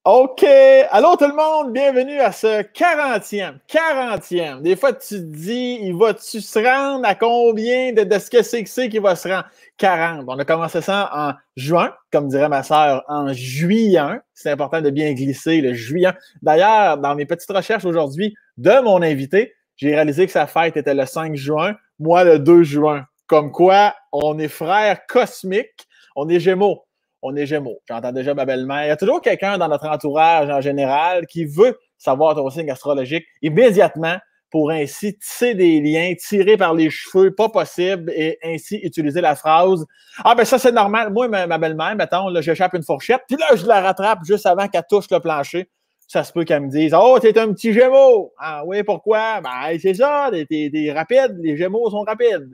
OK. Allô tout le monde, bienvenue à ce 40e. Des fois, tu te dis, il va-tu se rendre à combien de ce que c'est qu'il va se rendre? 40. On a commencé ça en juin, comme dirait ma sœur, en juillet. C'est important de bien glisser le juillet. D'ailleurs, dans mes petites recherches aujourd'hui de mon invité, j'ai réalisé que sa fête était le 5 juin, moi le 2 juin. Comme quoi, on est frères cosmiques, on est Gémeaux. On est Gémeaux. J'entends déjà ma belle-mère. Il y a toujours quelqu'un dans notre entourage en général qui veut savoir ton signe astrologique immédiatement pour ainsi tisser des liens, tirer par les cheveux, pas possible, et ainsi utiliser la phrase « Ah ben ça c'est normal. Moi, ma belle-mère, mettons, là, j'échappe une fourchette, puis là, je la rattrape juste avant qu'elle touche le plancher. » Ça se peut qu'elle me dise « Oh, t'es un petit Gémeaux! » Ah oui, pourquoi? Ben c'est ça, t'es rapide, les Gémeaux sont rapides.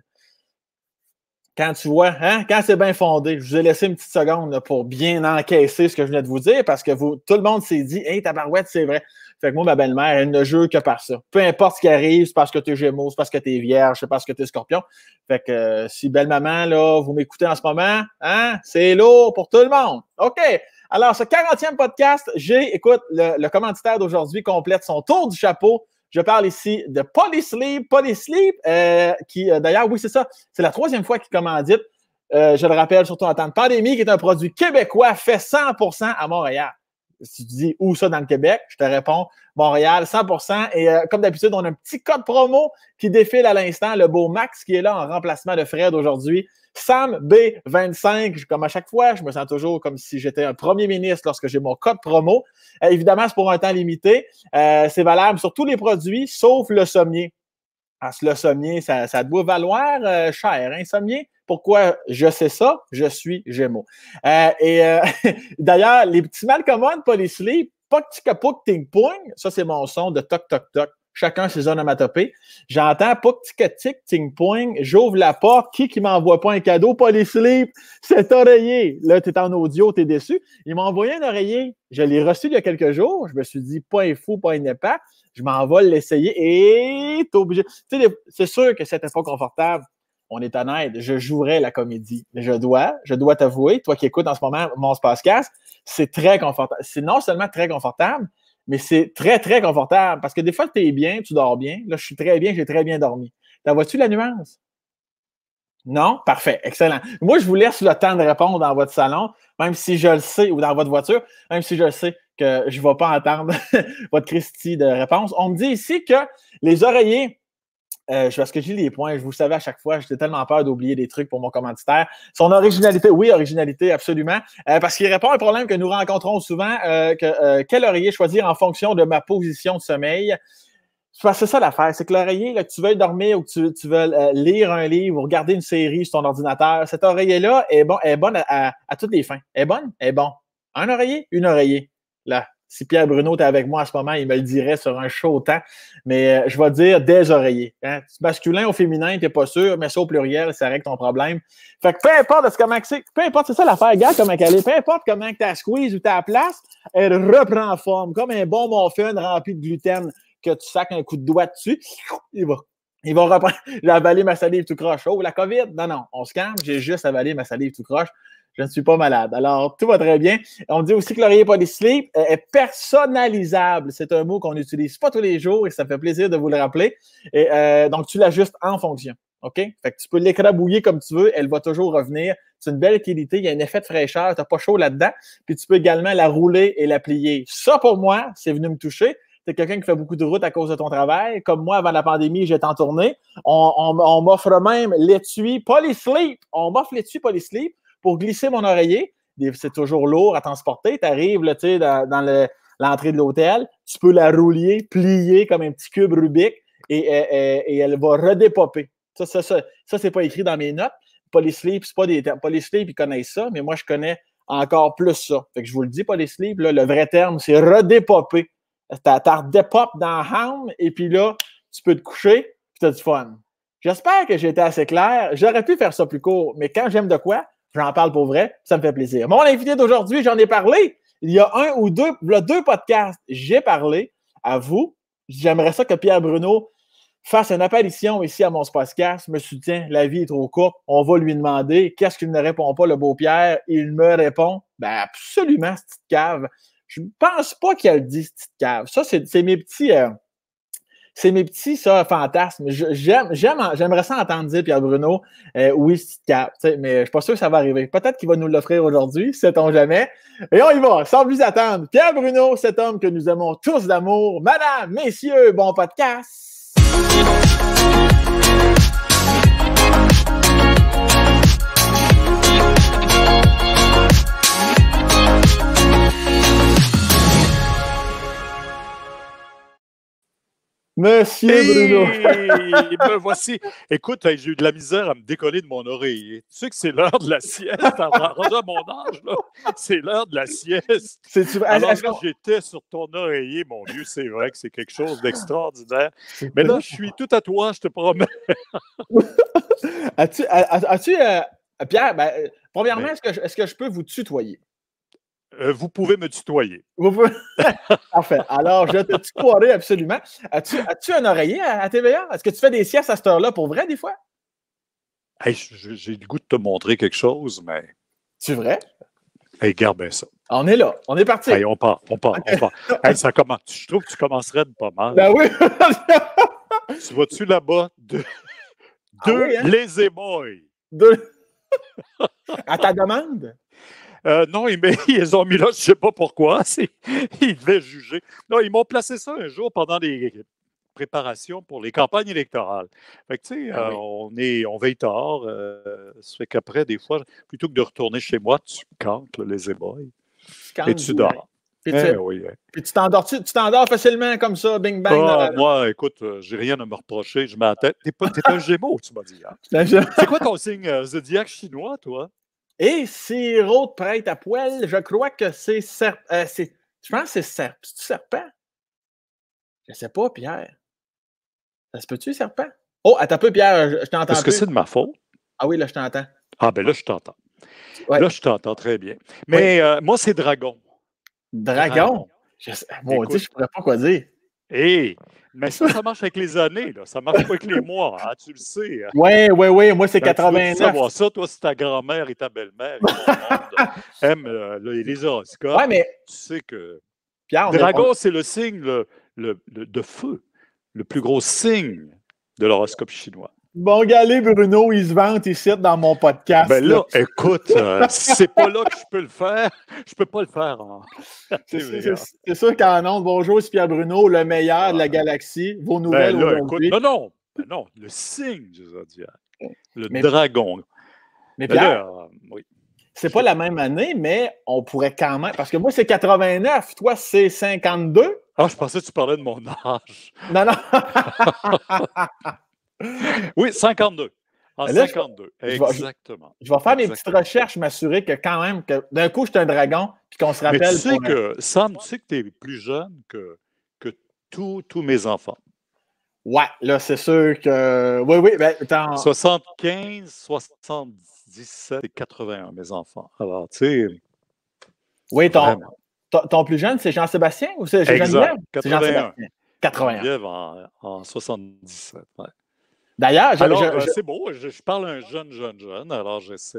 Quand tu vois, hein, quand c'est bien fondé, je vous ai laissé une petite seconde là, pour bien encaisser ce que je venais de vous dire parce que tout le monde s'est dit, hey, tabarouette, c'est vrai. Fait que moi, ma belle-mère, elle ne jure que par ça. Peu importe ce qui arrive, c'est parce que tu es Gémeaux, c'est parce que tu es Vierge, c'est parce que tu es Scorpion. Fait que si belle-maman, là, vous m'écoutez en ce moment, hein, c'est lourd pour tout le monde. OK. Alors, ce 40e podcast, écoute, le commanditaire d'aujourd'hui complète son tour du chapeau. Je parle ici de Polysleep, qui, d'ailleurs, oui, c'est ça, c'est la 3e fois qu'il commandite. Je le rappelle, surtout en temps de pandémie, qui est un produit québécois fait 100% à Montréal. Si tu dis où ça dans le Québec, je te réponds Montréal, 100%. Et comme d'habitude, on a un petit code promo qui défile à l'instant, le beau Max qui est là en remplacement de Fred aujourd'hui. Sam B25, comme à chaque fois, je me sens toujours comme si j'étais un premier ministre lorsque j'ai mon code promo. Évidemment, c'est pour un temps limité. C'est valable sur tous les produits, sauf le sommier. Parce que le sommier, ça doit valoir cher, hein, sommier? Pourquoi je sais ça? Je suis Gémeaux. D'ailleurs, les petits malcommodes Polysleep, pas que ting poing, ça c'est mon son de toc toc toc. Chacun ses onomatopées. J'entends pas que tic ting poing, j'ouvre la porte, qui m'envoie pas un cadeau? Polysleep, cet oreiller. Là, tu es en audio, tu es déçu. Il m'a envoyé un oreiller. Je l'ai reçu il y a quelques jours. Je me suis dit, pas un fou, pas un épais. Je m'en vais l'essayer et t'es obligé. Tu sais, c'est sûr que c'était pas confortable. On est honnête, je jouerais la comédie. Mais je dois t'avouer, toi qui écoutes en ce moment mon podcast, c'est très confortable. C'est non seulement très confortable, mais c'est très, très confortable. Parce que des fois, tu es bien, tu dors bien. Là, je suis très bien, j'ai très bien dormi. T'en vois-tu la nuance? Non? Parfait, excellent. Moi, je vous laisse le temps de répondre dans votre salon, même si je le sais, ou dans votre voiture, même si je le sais que je ne vais pas entendre votre Christie de réponse. On me dit ici que les oreillers, parce que j'ai les points, je vous le savais à chaque fois, j'étais tellement peur d'oublier des trucs pour mon commanditaire. Son originalité, oui, originalité, absolument, parce qu'il répond à un problème que nous rencontrons souvent, quel oreiller choisir en fonction de ma position de sommeil. C'est ça l'affaire, c'est que l'oreiller, là, que tu veux dormir ou que tu veux lire un livre ou regarder une série sur ton ordinateur, cet oreiller-là est bonne à toutes les fins. Elle est bonne? Elle est bon. Un oreiller? Une oreiller. Là, si Pierre Bruno était avec moi en ce moment, il me le dirait sur un chaud temps, mais je vais dire des oreillers. Hein? Masculin ou féminin, t'es pas sûr, mais ça au pluriel, ça règle ton problème. Fait que peu importe comment c'est, peu importe, c'est ça l'affaire, regarde comment elle est, peu importe comment tu as squeeze ou tu as place, elle reprend forme, comme un bon muffin rempli de gluten que tu sacs un coup de doigt dessus, il va reprendre. J'ai avalé ma salive tout croche. Oh, la COVID? Non, on se calme, j'ai juste avalé ma salive tout croche. Je ne suis pas malade. Alors, tout va très bien. On dit aussi que l'oreiller Polysleep est personnalisable. C'est un mot qu'on n'utilise pas tous les jours et ça fait plaisir de vous le rappeler. Et, donc, tu l'ajustes en fonction. OK? Fait que tu peux l'écrabouiller comme tu veux. Elle va toujours revenir. C'est une belle qualité. Il y a un effet de fraîcheur. Tu n'as pas chaud là-dedans. Puis, tu peux également la rouler et la plier. Ça, pour moi, c'est venu me toucher. Tu es quelqu'un qui fait beaucoup de route à cause de ton travail. Comme moi, avant la pandémie, j'étais en tournée. On m'offre même l'étui Polysleep. On m'offre l'étui Polysleep pour glisser mon oreiller. C'est toujours lourd à transporter. Tu arrives là, dans l'entrée de l'hôtel. Tu peux la rouler, plier comme un petit cube Rubik et elle va redépopper. Ça, c'est pas écrit dans mes notes. Polysleep, c'est pas des termes. Polysleep, ils connaissent ça, mais moi, je connais encore plus ça. Fait que je vous le dis, Polysleep, là, le vrai terme, c'est redépopper. T'as redépop dans Ham, et puis là, tu peux te coucher, puis t'as du fun. J'espère que j'ai été assez clair. J'aurais pu faire ça plus court, mais quand j'aime de quoi, j'en parle pour vrai, ça me fait plaisir. Mon invité d'aujourd'hui, j'en ai parlé. Il y a deux podcasts, j'ai parlé à vous. J'aimerais ça que Pierre Bruno fasse une apparition ici à mon podcast. Me soutient, la vie est trop courte. On va lui demander qu'est-ce qu'il ne répond pas, le beau Pierre. Il me répond, ben absolument, cette petite cave. Je ne pense pas qu'elle dit petite cave. Ça, c'est mes petits. C'est mes petits, ça, fantasmes. J'aimerais ça entendre dire, Pierre Bruno, oui, petite cave. Mais je ne suis pas sûr que ça va arriver. Peut-être qu'il va nous l'offrir aujourd'hui, sait-on jamais. Et on y va, sans plus attendre. Pierre Bruno, cet homme que nous aimons tous d'amour. Madame, messieurs, bon podcast. Monsieur Bruno. Me voici. Écoute, j'ai eu de la misère à me décoller de mon oreiller. Tu sais que c'est l'heure de la sieste. Rendu à mon âge, là, c'est l'heure de la sieste. Alors là, j'étais sur ton oreiller, mon Dieu, c'est vrai que c'est quelque chose d'extraordinaire. Mais là, je suis tout à toi, je te promets. Pierre, premièrement, est-ce que je peux vous tutoyer? Vous pouvez me tutoyer. Parfait. Alors, je te tutoierai absolument. As-tu un oreiller à TVA? Est-ce que tu fais des siestes à cette heure-là pour vrai, des fois? Hey, j'ai le goût de te montrer quelque chose, mais... C'est vrai? Hey, garde bien ça. On est là. On est parti. Hey, on part. Hey, ça commence. Je trouve que tu commencerais de pas mal. Ben oui! Tu vas-tu là-bas de oui, hein? Lazy Boy? À ta demande? Non, ils les ont mis là, je ne sais pas pourquoi. Ils devaient juger. Non, ils m'ont placé ça un jour pendant les préparations pour les campagnes électorales. Fait que, tu sais, on veille tard. Ça fait qu'après, des fois, plutôt que de retourner chez moi, tu cantes, les éboys. Et tu dors. Puis tu t'endors facilement comme ça, bing bang. Moi, écoute, j'ai rien à me reprocher. Je mets la tête. T'es un Gémeaux, tu m'as dit. Hein? C'est quoi ton signe zodiaque chinois, toi? Et sirop de prêtre à poil, je crois que c'est serpent. Je pense que c'est serpent. C'est-tu serpent? Je ne sais pas, Pierre. Ça se peut-tu, serpent? Oh, attends un peu, Pierre, je t'entends. Est-ce que c'est de ma faute? Ah oui, là, je t'entends. Ah, ben là, je t'entends. Ouais. Là, je t'entends très bien. Mais moi, c'est dragon. Dragon? Bon, tu sais, je ne pourrais pas quoi dire. Mais ça marche avec les années, là. Ça marche pas avec les mois, hein, tu le sais. Hein. Oui. Moi, c'est 89. Tu veux savoir ça, toi, si ta grand-mère et ta belle-mère aiment les horoscopes. Ouais, mais... Tu sais que Pierre, dragon, c'est le signe de feu, le plus gros signe de l'horoscope chinois. Bon, galé, Bruno, il se vante ici dans mon podcast. Ben là, écoute, si c'est pas là que je peux le faire, je peux pas le faire. C'est sûr qu'en ondes, bonjour, c'est Pierre Bruno, le meilleur de la galaxie. Vos nouvelles aujourd'hui. Non, le signe du zodiaque, le dragon. Mais Pierre, oui. C'est pas la même année, mais on pourrait quand même... Parce que moi, c'est 89, toi, c'est 52. Ah, je pensais que tu parlais de mon âge. Non. Oui, 52. En 52, exactement. Je vais faire mes petites recherches, m'assurer que quand même, que d'un coup, je suis un dragon, puis qu'on se rappelle... Mais tu sais que, Sam, tu sais que tu es plus jeune que tous mes enfants. Ouais, là, c'est sûr que... Oui, ben... 75, 77 et 81, mes enfants. Alors, tu sais... Oui, ton plus jeune, c'est Jean-Sébastien ou c'est Geneviève? 81. C'est Jean-Sébastien. 81. Geneviève en 77, ouais. D'ailleurs, c'est beau, je parle un jeune, alors j'essaie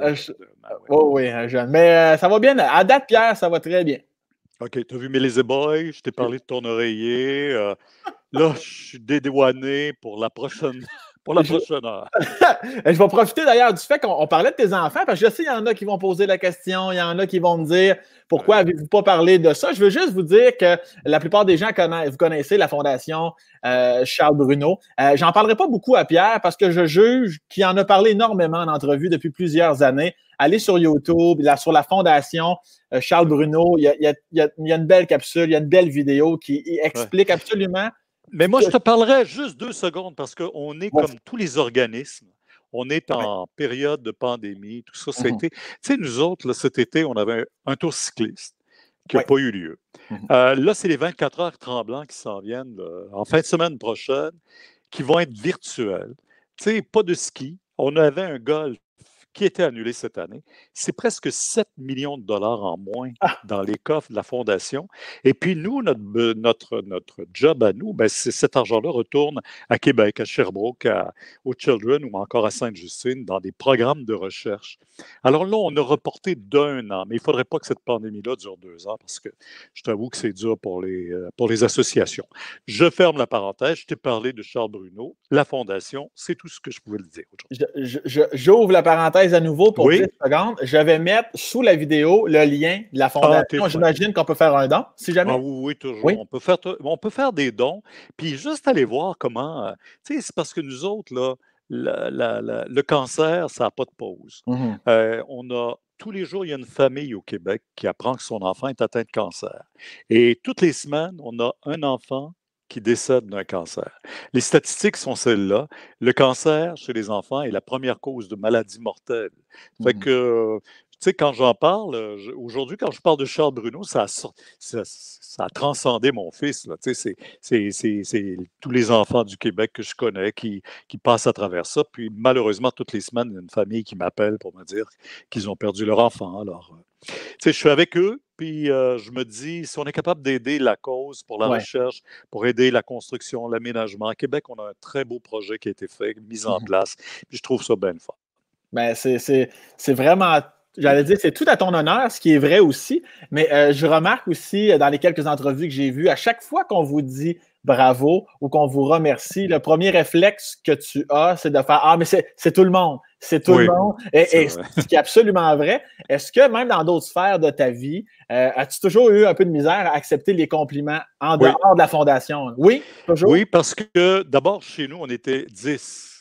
oui, un jeune. Mais ça va bien. À date, Pierre, ça va très bien. OK, tu as vu mes Lazy Boy, je t'ai parlé de ton oreiller. Là, je suis dédouané pour la prochaine heure. Je vais profiter d'ailleurs du fait qu'on parlait de tes enfants, parce que je sais qu'il y en a qui vont poser la question, il y en a qui vont me dire pourquoi avez-vous pas parlé de ça. Je veux juste vous dire que la plupart des gens vous connaissez la Fondation Charles Bruno. J'en parlerai pas beaucoup à Pierre parce que je juge qu'il en a parlé énormément en entrevue depuis plusieurs années. Allez sur YouTube, sur la Fondation Charles Bruno, il y a une belle capsule, il y a une belle vidéo qui explique absolument. Mais moi, je te parlerai juste 2 secondes parce qu'on est comme tous les organismes. On est en période de pandémie, tout ça. Tu sais, nous autres, là, cet été, on avait un tour cycliste qui n'a pas eu lieu. Là, c'est les 24 heures tremblants qui s'en viennent en fin de semaine prochaine, qui vont être virtuels. Tu sais, pas de ski. On avait un golf qui était annulé cette année. C'est presque 7 millions de dollars en moins dans les coffres de la Fondation. Et puis nous, notre job à nous, ben, cet argent-là retourne à Québec, à Sherbrooke, aux Children ou encore à Sainte-Justine dans des programmes de recherche. Alors là, on a reporté d'1 an, mais il ne faudrait pas que cette pandémie-là dure 2 ans parce que je t'avoue que c'est dur pour les associations. Je ferme la parenthèse. Je t'ai parlé de Charles Bruno, la Fondation. C'est tout ce que je pouvais le dire aujourd'hui. J'ouvre la parenthèse à nouveau pour 10 secondes. Je vais mettre sous la vidéo le lien de la Fondation. J'imagine qu'on peut faire un don, si jamais. Oui, toujours. Oui. On peut faire des dons, puis juste aller voir comment... tu sais, c'est parce que nous autres, là, le cancer, ça n'a pas de pause. On a tous les jours, il y a une famille au Québec qui apprend que son enfant est atteint de cancer. Et toutes les semaines, on a un enfant qui décède d'un cancer. Les statistiques sont celles-là. Le cancer chez les enfants est la première cause de maladie mortelle. Fait que, tu sais, quand j'en parle, aujourd'hui, quand je parle de Charles Bruno, ça a transcendé mon fils. Là. Tu sais, c'est tous les enfants du Québec que je connais qui passent à travers ça. Puis malheureusement, toutes les semaines, il y a une famille qui m'appelle pour me dire qu'ils ont perdu leur enfant. Alors, tu sais, je suis avec eux, puis je me dis, si on est capable d'aider la cause pour la recherche, pour aider la construction, l'aménagement, à Québec, on a un très beau projet qui a été fait, mis en place, puis je trouve ça bien fort. Ben, c'est vraiment... J'allais dire, c'est tout à ton honneur, ce qui est vrai aussi, mais je remarque aussi dans les quelques entrevues que j'ai vues, à chaque fois qu'on vous dit bravo ou qu'on vous remercie, le premier réflexe que tu as, c'est de faire « Ah, mais c'est tout le monde, c'est tout le monde », et ce qui est absolument vrai. Est-ce que même dans d'autres sphères de ta vie, as-tu toujours eu un peu de misère à accepter les compliments en dehors de la Fondation? Oui, toujours? Oui, parce que d'abord, chez nous, on était 10.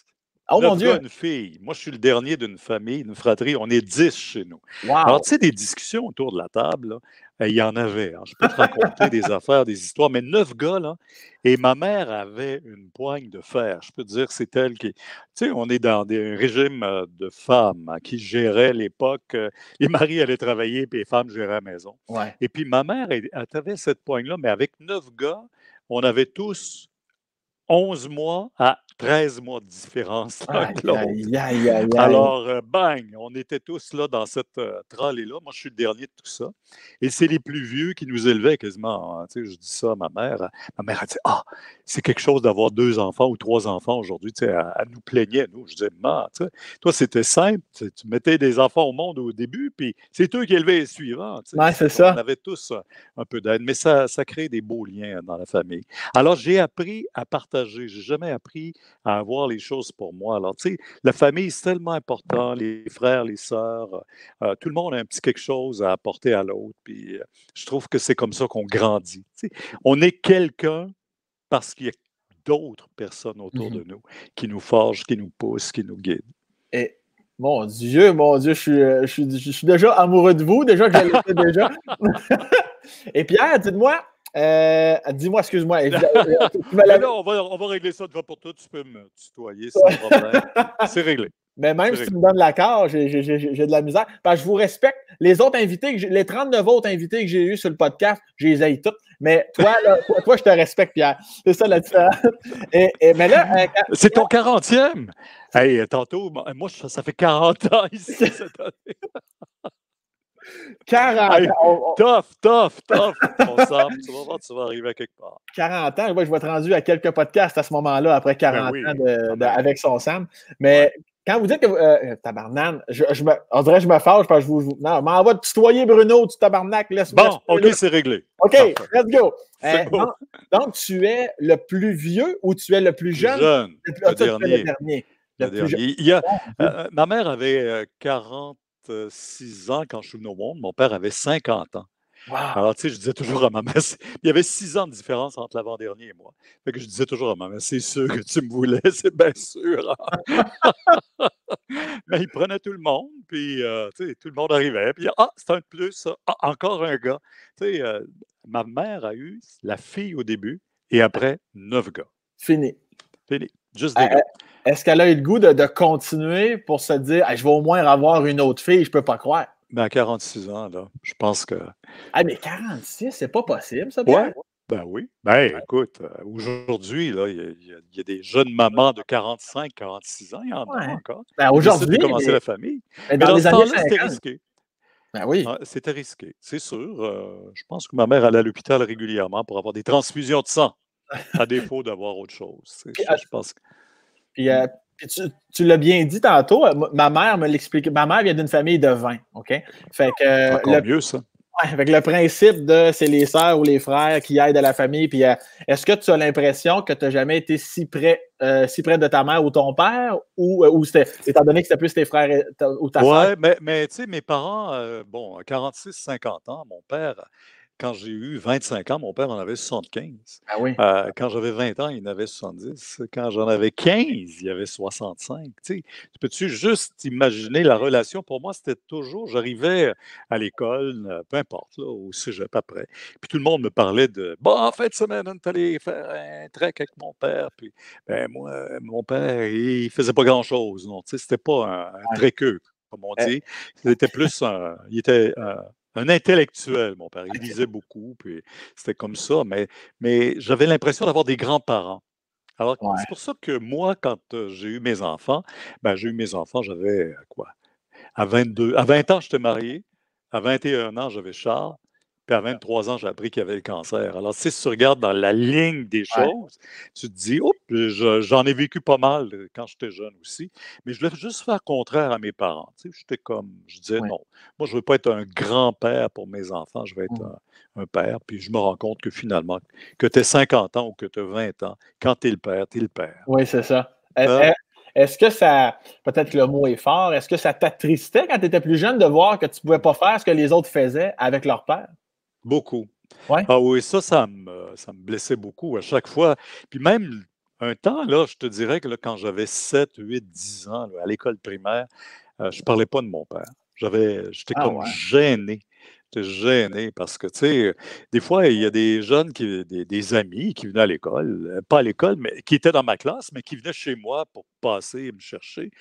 Oh mon Dieu! Une fille. Moi, je suis le dernier d'une famille, d'une fratrie. On est 10 chez nous. Wow. Alors, tu sais, des discussions autour de la table, là, il y en avait. Hein. Je peux te raconter des affaires, des histoires, mais 9 gars, là. Et ma mère avait une poigne de fer. Je peux te dire que c'est elle qui... Tu sais, on est dans un régime de femmes qui géraient l'époque. Les maris allaient travailler, puis les femmes géraient la maison. Ouais. Et puis, ma mère, elle avait cette poigne-là, mais avec 9 gars, on avait tous 11 mois à 13 mois de différence l'un de l'autre. Alors, bang, on était tous là dans cette tralée-là. Moi, je suis le dernier de tout ça. Et c'est les plus vieux qui nous élevaient quasiment. Hein. Tu sais, je dis ça à ma mère. Ma mère a dit « Ah, c'est quelque chose d'avoir 2 enfants ou 3 enfants aujourd'hui. » Tu sais, elle nous plaignait, nous. Je disais « Ma, tu sais, toi, c'était simple. Tu mettais des enfants au monde au début, puis c'est eux qui élevaient les suivants. Tu sais. Ouais, c'est ça. On avait tous un peu d'aide, mais ça crée des beaux liens dans la famille. Alors, j'ai appris à partager. J'ai jamais appris à avoir les choses pour moi. Alors, tu sais, la famille, c'est tellement important, les frères, les sœurs, tout le monde a un petit quelque chose à apporter à l'autre, puis je trouve que c'est comme ça qu'on grandit. Tu sais. On est quelqu'un parce qu'il y a d'autres personnes autour de nous qui nous forgent, qui nous poussent, qui nous guident. Et mon Dieu, je suis déjà amoureux de vous, déjà que je l'étais déjà. Et Pierre, dites-moi, excuse-moi. On va régler ça de fois pour tout. Tu peux me tutoyer sans problème. C'est réglé. Mais même si tu me donnes l'accord, j'ai de la misère. Parce que je vous respecte. Les autres invités, les 39 autres invités que j'ai eus sur le podcast, je les haïs tous. Mais toi, toi, je te respecte, Pierre. C'est ça la différence. Mais là, c'est ton 40e. Hey, tantôt, moi, ça fait 40 ans ici cette année. 40 hey, tough. Ensemble, tu vas voir, tu vas arriver à quelque part. 40 ans, je vais être rendu à quelques podcasts à ce moment-là, après 40 ans avec son Sam. Mais quand vous dites que tabarnane, on dirait que je me fâche parce que non, m'envoie de tutoyer Bruno, tu tabarnak, laisse-moi. Bon, OK, c'est réglé. OK, let's go. Donc, tu es le plus vieux ou tu es le plus jeune? Le dernier. Ma mère avait 46 ans quand je suis venu au monde. Mon père avait 50 ans. Wow. Alors, tu sais, je disais toujours à ma mère, il y avait 6 ans de différence entre l'avant-dernier et moi. Fait que je disais toujours à ma mère, c'est sûr que tu me voulais, c'est bien sûr. Hein? Mais il prenait tout le monde, puis tu sais, tout le monde arrivait, puis c'est un de plus, encore un gars. Tu sais, ma mère a eu la fille au début, et après, 9 gars. Fini. Juste des gars. Est-ce qu'elle a eu le goût de continuer pour se dire, je vais au moins avoir une autre fille, je peux pas croire? Mais à 46 ans, là, je pense que... mais 46, c'est pas possible, ça, Pierre? Ben oui. Ben écoute, aujourd'hui, là, il y a des jeunes mamans de 45, 46 ans, il y en a Ouais. encore, Ben, qui décident de aujourd'hui, commencer la famille. mais Mais dans dans les ce années temps-là, c'était 50. risqué. Ben oui. Ouais, c'était risqué, c'est sûr. Je pense que ma mère allait à l'hôpital régulièrement pour avoir des transfusions de sang, à défaut d'avoir autre chose. Tu Puis, sais, je pense que puis, mmh. puis tu l'as bien dit tantôt, ma mère me l'explique. Ma mère vient d'une famille de 20, OK? Fait que Encore mieux ça. ouais, avec le principe de c'est les sœurs ou les frères qui aident à la famille. Puis, est-ce que tu as l'impression que tu n'as jamais été si près de ta mère ou ton père, ou c'était, étant donné que c'était plus tes frères ou ta sœur? Ouais, mais tu sais, mes parents, bon, à 46-50 ans, mon père, quand j'ai eu 25 ans, mon père en avait 75. Ah oui. Quand j'avais 20 ans, il en avait 70. Quand j'en avais 15, il y avait 65. Tu sais, tu peux-tu juste imaginer la relation? Pour moi, c'était toujours, j'arrivais à l'école, peu importe, là, au cégep après, puis tout le monde me parlait de bon, en fin de semaine, on est allé faire un trek avec mon père. Puis, ben, moi, mon père, il faisait pas grand-chose. Non, tu sais, c'était pas un Ouais. trekkeux, comme on Euh, dit. C'était plus il était un intellectuel, mon père. Il OK. lisait beaucoup, puis c'était comme ça. Mais j'avais l'impression d'avoir des grands-parents. Alors, Ouais. c'est pour ça que moi, quand j'ai eu mes enfants, ben, j'ai eu mes enfants, j'avais quoi? À 20 ans, j'étais marié. À 21 ans, j'avais Charles. Puis à 23 ans, j'ai appris qu'il y avait le cancer. Alors, tu sais, si tu regardes dans la ligne des Ouais. choses, tu te dis, oups, j'en ai vécu pas mal quand j'étais jeune aussi. Mais je voulais juste faire contraire à mes parents. Tu sais, j'étais comme, je disais, Ouais. non, moi, je ne veux pas être un grand-père pour mes enfants, je veux être Mhm. un père. Puis je me rends compte que finalement, que tu aies 50 ans ou que tu aies 20 ans, quand tu es le père, tu es le père. Oui, c'est ça. Hein? Est-ce que ça, peut-être que le mot est fort, est-ce que ça t'attristait quand tu étais plus jeune de voir que tu ne pouvais pas faire ce que les autres faisaient avec leur père? Beaucoup. Oui? Ah oui, ça me blessait beaucoup à chaque fois. Puis même un temps, là, je te dirais que là, quand j'avais 7, 8, 10 ans, là, à l'école primaire, je parlais pas de mon père. J'étais Ah comme ouais. gêné. J'étais gêné parce que, tu sais, des fois, il y a des jeunes des amis qui venaient à l'école, pas à l'école, mais qui étaient dans ma classe, mais qui venaient chez moi pour passer et me chercher.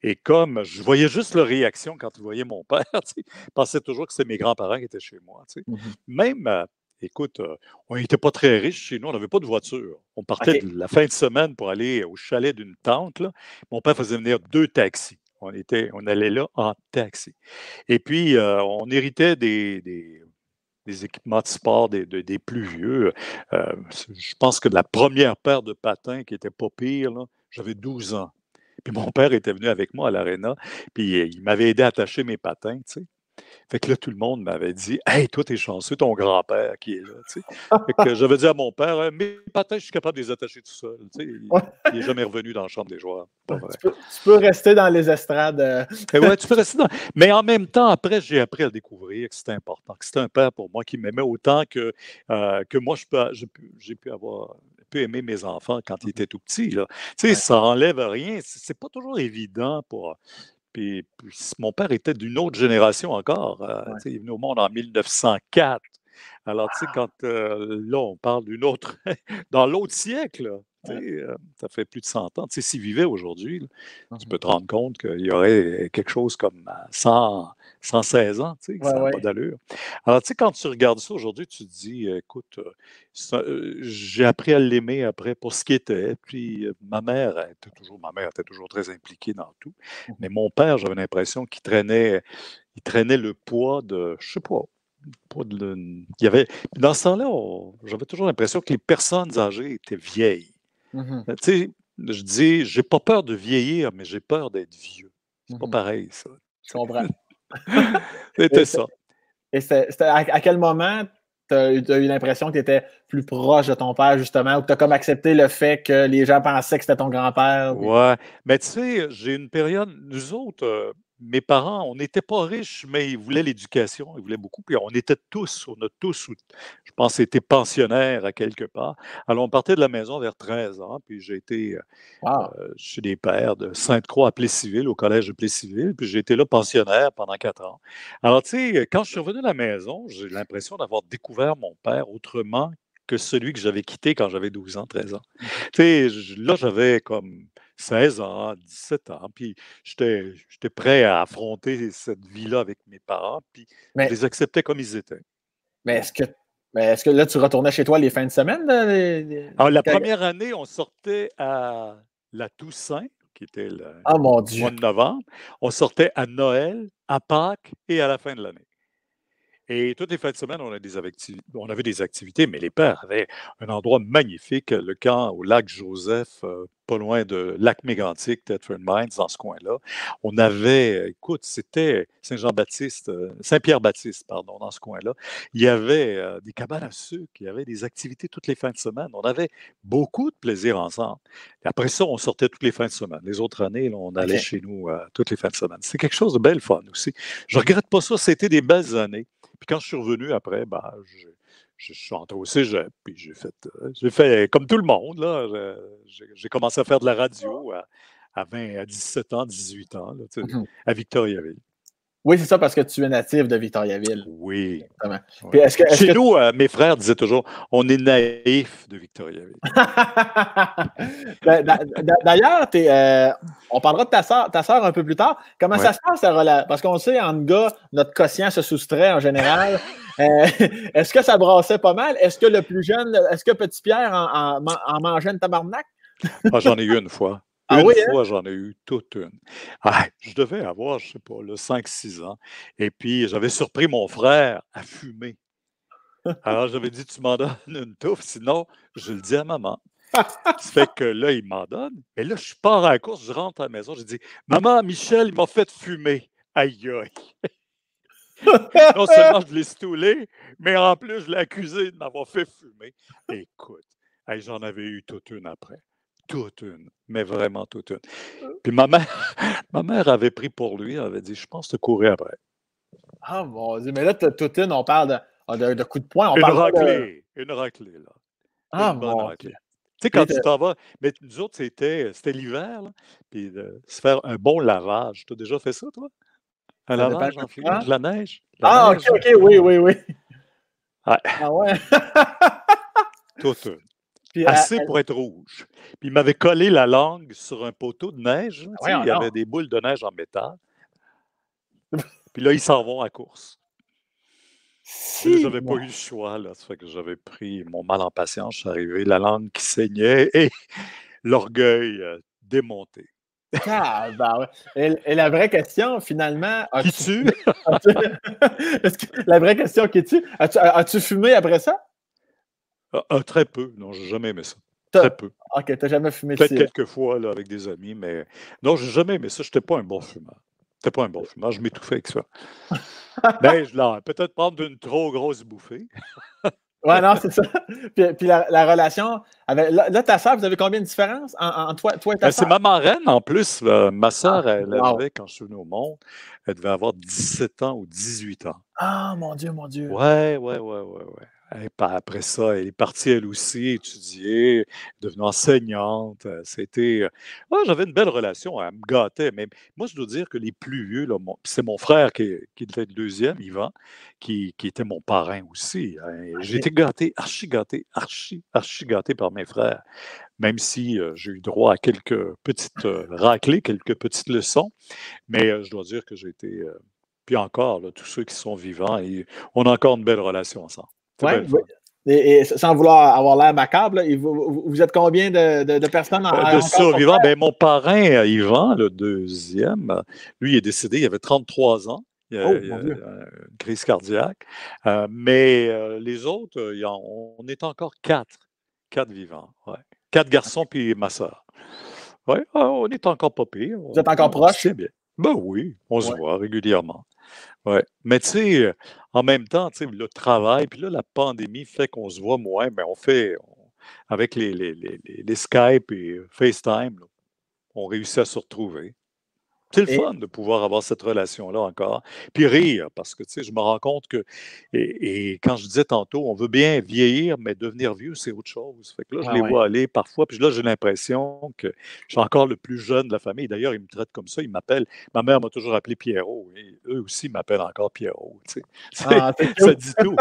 Et comme je voyais juste leur réaction quand ils voyaient mon père, tu sais, ils pensaient toujours que c'était mes grands-parents qui étaient chez moi, tu sais. Mhm. Même, écoute, on n'était pas très riches chez nous, on n'avait pas de voiture. On partait OK. de la fin de semaine pour aller au chalet d'une tante, là. Mon père faisait venir 2 taxis. On allait là en taxi. Et puis, on héritait des équipements de sport des plus vieux. Je pense que la première paire de patins qui était pas pire, là, j'avais 12 ans. Puis mon père était venu avec moi à l'aréna, puis il m'avait aidé à attacher mes patins, tu sais. Fait que là, tout le monde m'avait dit: «Hey, toi, t'es chanceux, ton grand-père qui est là», tu sais. Fait que j'avais dit à mon père: «Mes patins, je suis capable de les attacher tout seul», tu sais. Il est jamais revenu dans la chambre des joueurs, pas vrai. Tu peux rester dans les estrades. Et ouais, tu peux rester dans mais en même temps, après, j'ai appris à découvrir que c'était important, que c'était un père pour moi qui m'aimait autant que moi, j'ai pu aimer mes enfants quand ils Mhm. étaient tout petits, là. Tu sais, Ouais. ça enlève rien. C'est pas toujours évident pour puis mon père était d'une autre génération encore, tu Ouais. sais, il est venu au monde en 1904. Alors, tu sais, quand, là, on parle d'une autre dans l'autre siècle, là, tu Ouais. sais, ça fait plus de 100 ans. Tu sais, s'il vivait aujourd'hui, là, tu Mhm. peux te rendre compte qu'il y aurait quelque chose comme 116 ans, tu sais, Ouais, ça n'a pas ouais. d'allure. Alors, tu sais, quand tu regardes ça aujourd'hui, tu te dis: «Écoute, j'ai appris à l'aimer après pour ce qu'il était». Puis, ma mère était toujours très impliquée dans tout. Mhm. Mais mon père, j'avais l'impression qu'il traînait le poids de je sais pas de le il y avait dans ce temps-là, j'avais toujours l'impression que les personnes âgées étaient vieilles. Mhm. Tu sais, je dis: «J'ai pas peur de vieillir, mais j'ai peur d'être vieux». C'est pas Mhm. pareil ça. Je comprends. C'était Et ça. c'était à quel moment tu as eu l'impression que tu étais plus proche de ton père, justement, ou que tu as comme accepté le fait que les gens pensaient que c'était ton grand-père? Puis... Ouais, mais tu sais, j'ai une période nous autres, mes parents, on n'était pas riches, mais ils voulaient l'éducation, ils voulaient beaucoup, puis on a tous, je pense, été pensionnaires à quelque part. Alors, on partait de la maison vers 13 ans, puis j'ai été, Wow! chez des pères de Sainte-Croix à Plessisville, au collège de Plessisville, puis j'ai été là pensionnaire pendant 4 ans. Alors, tu sais, quand je suis revenu à la maison, j'ai l'impression d'avoir découvert mon père autrement que celui que j'avais quitté quand j'avais 12 ans, 13 ans. Mhm. Tu sais, là, j'avais comme 16 ans, 17 ans, puis j'étais prêt à affronter cette vie-là avec mes parents, puis je Mais, les acceptais comme ils étaient. mais est-ce que Mais est-ce que là, tu retournais chez toi les fins de semaine? Alors, la première année, on sortait à la Toussaint, qui était le Ah, mon mois Dieu! de novembre. On sortait à Noël, à Pâques et à la fin de l'année. Et toutes les fins de semaine, on avait des activités, mais les pères avaient un endroit magnifique, le camp au lac Joseph, pas loin de lac Mégantic, Thetford Mines, dans ce coin-là. On avait, écoute, c'était Saint-Jean-Baptiste, Saint-Pierre-Baptiste, pardon, dans ce coin-là. Il y avait des cabanes à sucre, il y avait des activités toutes les fins de semaine. On avait beaucoup de plaisir ensemble. Et après ça, on sortait toutes les fins de semaine. Les autres années, là, on allait chez nous toutes les fins de semaine. C'est quelque chose de belle fun aussi. Je regrette pas ça, c'était des belles années. Puis quand je suis revenu après, ben, je suis entré au cégep, puis j'ai fait comme tout le monde, là. J'ai commencé à faire de la radio à 20, à 17 ans, 18 ans, là, tu sais, à Victoriaville. Oui, c'est ça, parce que tu es natif de Victoriaville. Oui. Exactement. Ouais. Puis Chez nous, mes frères disaient toujours, on est naïfs de Victoriaville. D'ailleurs, on parlera de ta sœur un peu plus tard. Comment ça se passe, la relation? Parce qu'on sait, en gars, notre quotient se soustrait en général. Est-ce que ça brassait pas mal? Est-ce que le plus jeune, est-ce que Petit Pierre en mangeait une tabarnak? Ah, j'en ai eu une fois. Une fois, j'en ai eu toute une. Ah, je devais avoir, je ne sais pas, 5-6 ans. Et puis, j'avais surpris mon frère à fumer. Alors, j'avais dit, tu m'en donnes une touffe, sinon, je le dis à maman. Ça fait que là, il m'en donne. Mais là, je pars à la course, je rentre à la maison, j'ai dit, maman, Michel, il m'a fait fumer. Aïe, aïe. Non seulement je l'ai stoulé, mais en plus, je l'ai accusé de m'avoir fait fumer. Écoute, j'en avais eu toute une après. Toute une, mais vraiment toute une. Puis ma mère avait pris pour lui, elle avait dit, je pense te courir après. Ah, mon Dieu, mais là, toute une, on parle de coups de poing. Une raclée, là. Ah, Une bonne mon raclée. Dieu. Tu sais, quand tu t'en vas, mais nous autres, c'était l'hiver, là, puis de se faire un bon lavage. Tu as déjà fait ça, toi? Un Ça dépend lavage en fumée, de la neige? Ah, OK, oui, oui, oui. Ouais. Ah ouais? Toute une. Puis, Assez pour être rouge. Puis il m'avait collé la langue sur un poteau de neige. Tu sais, il y avait des boules de neige en métal. Puis là, ils s'en vont à course. Là, j'avais pas eu le choix. Là. Ça fait que j'avais pris mon mal en patience. Je suis arrivé, la langue qui saignait et l'orgueil démonté. Ah, ben ouais. Et la vraie question, finalement. Qui tue? La vraie question qui tue, as-tu fumé après ça? Très peu. Non, j'ai jamais aimé ça. Très peu. OK, t'as jamais fumé de Peut-être quelques fois là, avec des amis, mais non, j'ai jamais aimé ça. Je n'étais pas un bon fumeur. Je m'étouffais avec ça. Mais peut-être prendre une trop grosse bouffée. Ouais, non, c'est ça. Puis la relation avec. Là, ta soeur, vous avez combien de différences entre toi et ta soeur? C'est ma marraine en plus. Ma soeur, elle avait, quand je suis venu au monde, elle devait avoir 17 ans ou 18 ans. Ah, mon Dieu, mon Dieu. Ouais. Et après ça, elle est partie elle aussi étudier, devenue enseignante. J'avais une belle relation, elle me gâtait. Mais moi, je dois dire que les plus vieux, là, c'est mon frère qui était le deuxième, Yvan, qui était mon parrain aussi. J'ai été gâté, archi gâté par mes frères. Même si j'ai eu droit à quelques petites raclées, quelques petites leçons. Mais je dois dire que j'ai été. Puis encore, là, tous ceux qui sont vivants, on a encore une belle relation ensemble. Oui, et sans vouloir avoir l'air macabre, là, vous êtes combien de personnes de survivants? Ben, mon parrain, Yvan, le deuxième, lui, il est décédé, il avait 33 ans. Il a une crise cardiaque. Mais les autres, on est encore quatre vivants. Ouais. 4 garçons puis ma soeur. Oui, on est encore pas pire. Vous êtes encore proches? C'est bien. Ben oui, on se voit régulièrement. Ouais. Mais tu sais, en même temps, tu sais, le travail, puis là, la pandémie fait qu'on se voit moins, mais avec les Skype et FaceTime, là, on réussit à se retrouver. C'est le fun de pouvoir avoir cette relation-là encore. Puis rire, parce que, tu sais, je me rends compte que, et quand je disais tantôt, on veut bien vieillir, mais devenir vieux, c'est autre chose. Fait que là, je les vois aller parfois, puis là, j'ai l'impression que je suis encore le plus jeune de la famille. D'ailleurs, ils me traitent comme ça, ils m'appellent. Ma mère m'a toujours appelé Pierrot, et eux aussi m'appellent encore Pierrot, tu sais. Ça dit tout.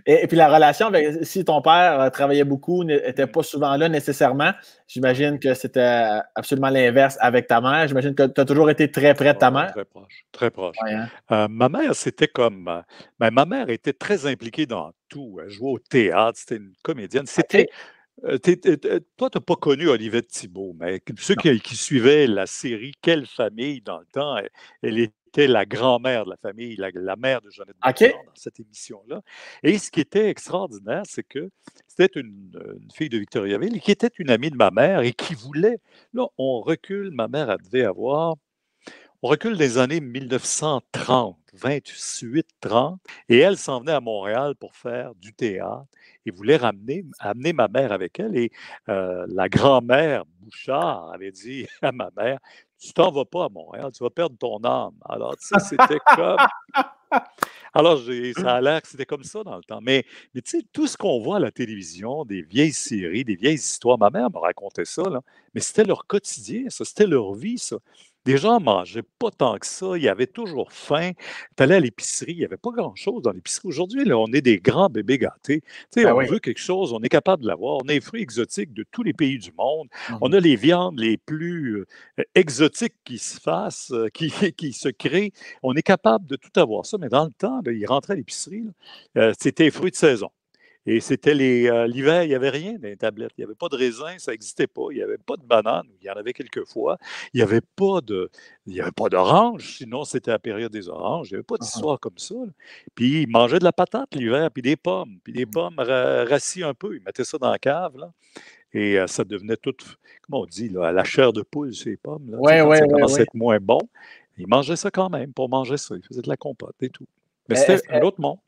Et puis la relation avec, si ton père travaillait beaucoup, n'était pas souvent là nécessairement, j'imagine que c'était absolument l'inverse avec ta mère. J'imagine que tu as toujours été très près de ta mère? Très proche, très proche. Ouais, hein? Ma mère, c'était comme, ma mère était très impliquée dans tout. Elle jouait au théâtre, c'était une comédienne. C'était, OK. toi, tu n'as pas connu Olivette Thibault, mais ceux Non. qui suivaient la série Quelle famille dans le temps, elle était la grand-mère de la famille, la mère de Jeannette OK. Beauregard dans cette émission-là. Et ce qui était extraordinaire, c'est que c'était une fille de Victoriaville qui était une amie de ma mère et qui voulait, là, on recule, ma mère, elle devait avoir on recule des années 1930, 28-30, et elle s'en venait à Montréal pour faire du théâtre et voulait amener ma mère avec elle. Et la grand-mère Bouchard avait dit à ma mère, tu t'en vas pas à Montréal, tu vas perdre ton âme. Alors, tu sais, c'était comme... Alors, ça a l'air que c'était comme ça dans le temps. Mais tu sais, tout ce qu'on voit à la télévision, des vieilles séries, des vieilles histoires, ma mère me racontait ça, là, mais c'était leur quotidien, ça, c'était leur vie, ça. Des gens mangeaient pas tant que ça, ils avaient toujours faim. Tu allais à l'épicerie, il n'y avait pas grand-chose dans l'épicerie. Aujourd'hui, là, on est des grands bébés gâtés. Tu sais, Ben on oui. veut quelque chose, on est capable de l'avoir. On a les fruits exotiques de tous les pays du monde. On Mhm. a les viandes les plus exotiques qui se fassent, qui se créent. On est capable de tout avoir ça, mais dans le temps, là, ils rentraient à l'épicerie, là, c'était les fruits de saison. Et c'était l'hiver, il n'y avait rien dans les tablettes. Il n'y avait pas de raisin, ça n'existait pas. Il n'y avait pas de bananes, il y en avait quelques fois. Il n'y avait pas d'oranges, sinon c'était la période des oranges. Il n'y avait pas Mhm. d'histoire comme ça, là. Puis ils mangeaient de la patate l'hiver, puis des pommes rassis un peu. Ils mettaient ça dans la cave, là. Et ça devenait tout, comment on dit, là, à la chair de poule, ces pommes, là. Tu sais, Ouais, quand ouais, ça ouais, commence à ouais. être moins bon, ils mangeaient ça quand même. Pour manger ça, ils faisaient de la compote et tout. Mais c'était Est-ce un autre monde.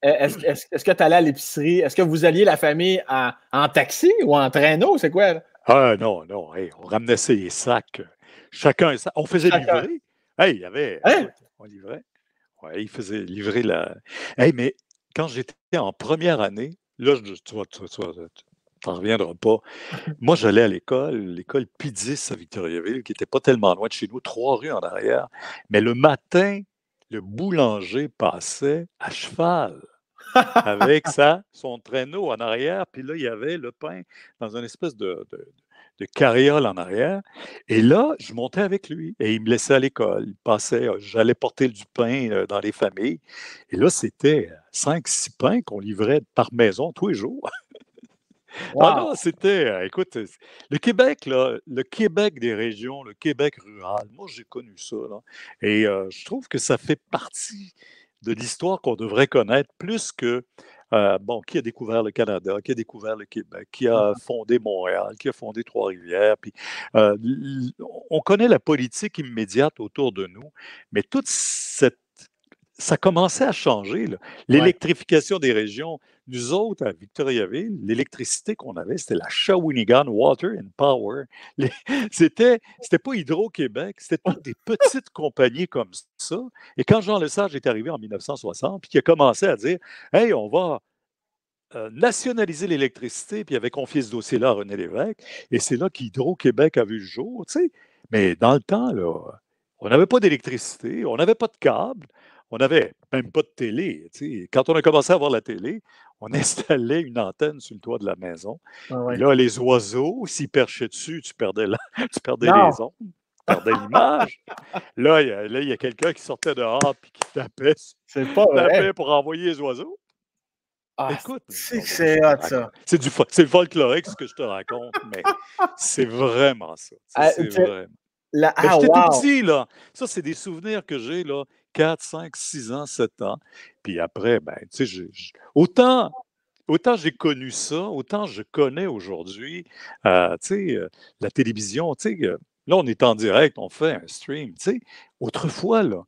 est-ce que tu allais à l'épicerie? Est-ce que vous alliez la famille en taxi ou en traîneau? C'est quoi, là? Ah non, non, hey, on ramenait ces sacs, chacun un sac. On faisait Chacun. livrer. Hey, il y avait, Hein? écoute, on livrait. Ouais, il faisait livrer la. Hey, mais quand j'étais en première année, là, tu t'en reviendras pas. Moi, j'allais à l'école P10 à Victoriaville, qui n'était pas tellement loin de chez nous, 3 rues en arrière. Mais le matin, le boulanger passait à cheval avec son traîneau en arrière, puis là, il y avait le pain dans une espèce de carriole en arrière. Et là, je montais avec lui et il me laissait à l'école. Il passait, j'allais porter du pain dans les familles. Et là, c'était 5-6 pains qu'on livrait par maison tous les jours. Ah Wow! non, c'était, écoute, le Québec, là, le Québec des régions, le Québec rural, moi, j'ai connu ça, là. Et je trouve que ça fait partie de l'histoire qu'on devrait connaître plus que, bon, qui a découvert le Canada, qui a découvert le Québec, qui a fondé Montréal, qui a fondé Trois-Rivières. Puis, on connaît la politique immédiate autour de nous, mais toute cette ça commençait à changer, là. Ouais. L'électrification des régions. Nous autres, à Victoriaville, l'électricité qu'on avait, c'était la Shawinigan Water and Power. Les- c'était pas Hydro-Québec, c'était toutes des petites compagnies comme ça. Et quand Jean Lesage est arrivé en 1960, puis qu'il a commencé à dire, hey, on va nationaliser l'électricité, puis il avait confié ce dossier-là à René Lévesque, et c'est là qu'Hydro-Québec a vu le jour, tu sais. Mais dans le temps, là, on n'avait pas d'électricité, on n'avait pas de câble, on n'avait même pas de télé, tu sais. Quand on a commencé à avoir la télé, on installait une antenne sur le toit de la maison. Ouais, Puis ouais. là, les oiseaux, s'ils perchaient dessus, tu perdais, tu perdais Non! les ondes, tu perdais l'image. Là, il y a quelqu'un qui sortait dehors puis qui C'est pas vrai. tapait pour envoyer les oiseaux. Ah, Écoute, c'est que non, moi, je c'est te hot, raconte. ça. C'est folklorique ce que je te raconte, mais c'est vraiment ça. Ah, C'est vraiment. Mais ah, j'étais tout wow! petit, là. Ça, c'est des souvenirs que j'ai, là, 4, 5, 6 ans, 7 ans. Puis après, ben, tu sais, autant j'ai connu ça, autant je connais aujourd'hui, tu sais, la télévision, tu sais, là, on est en direct, on fait un stream, tu sais. Autrefois, là,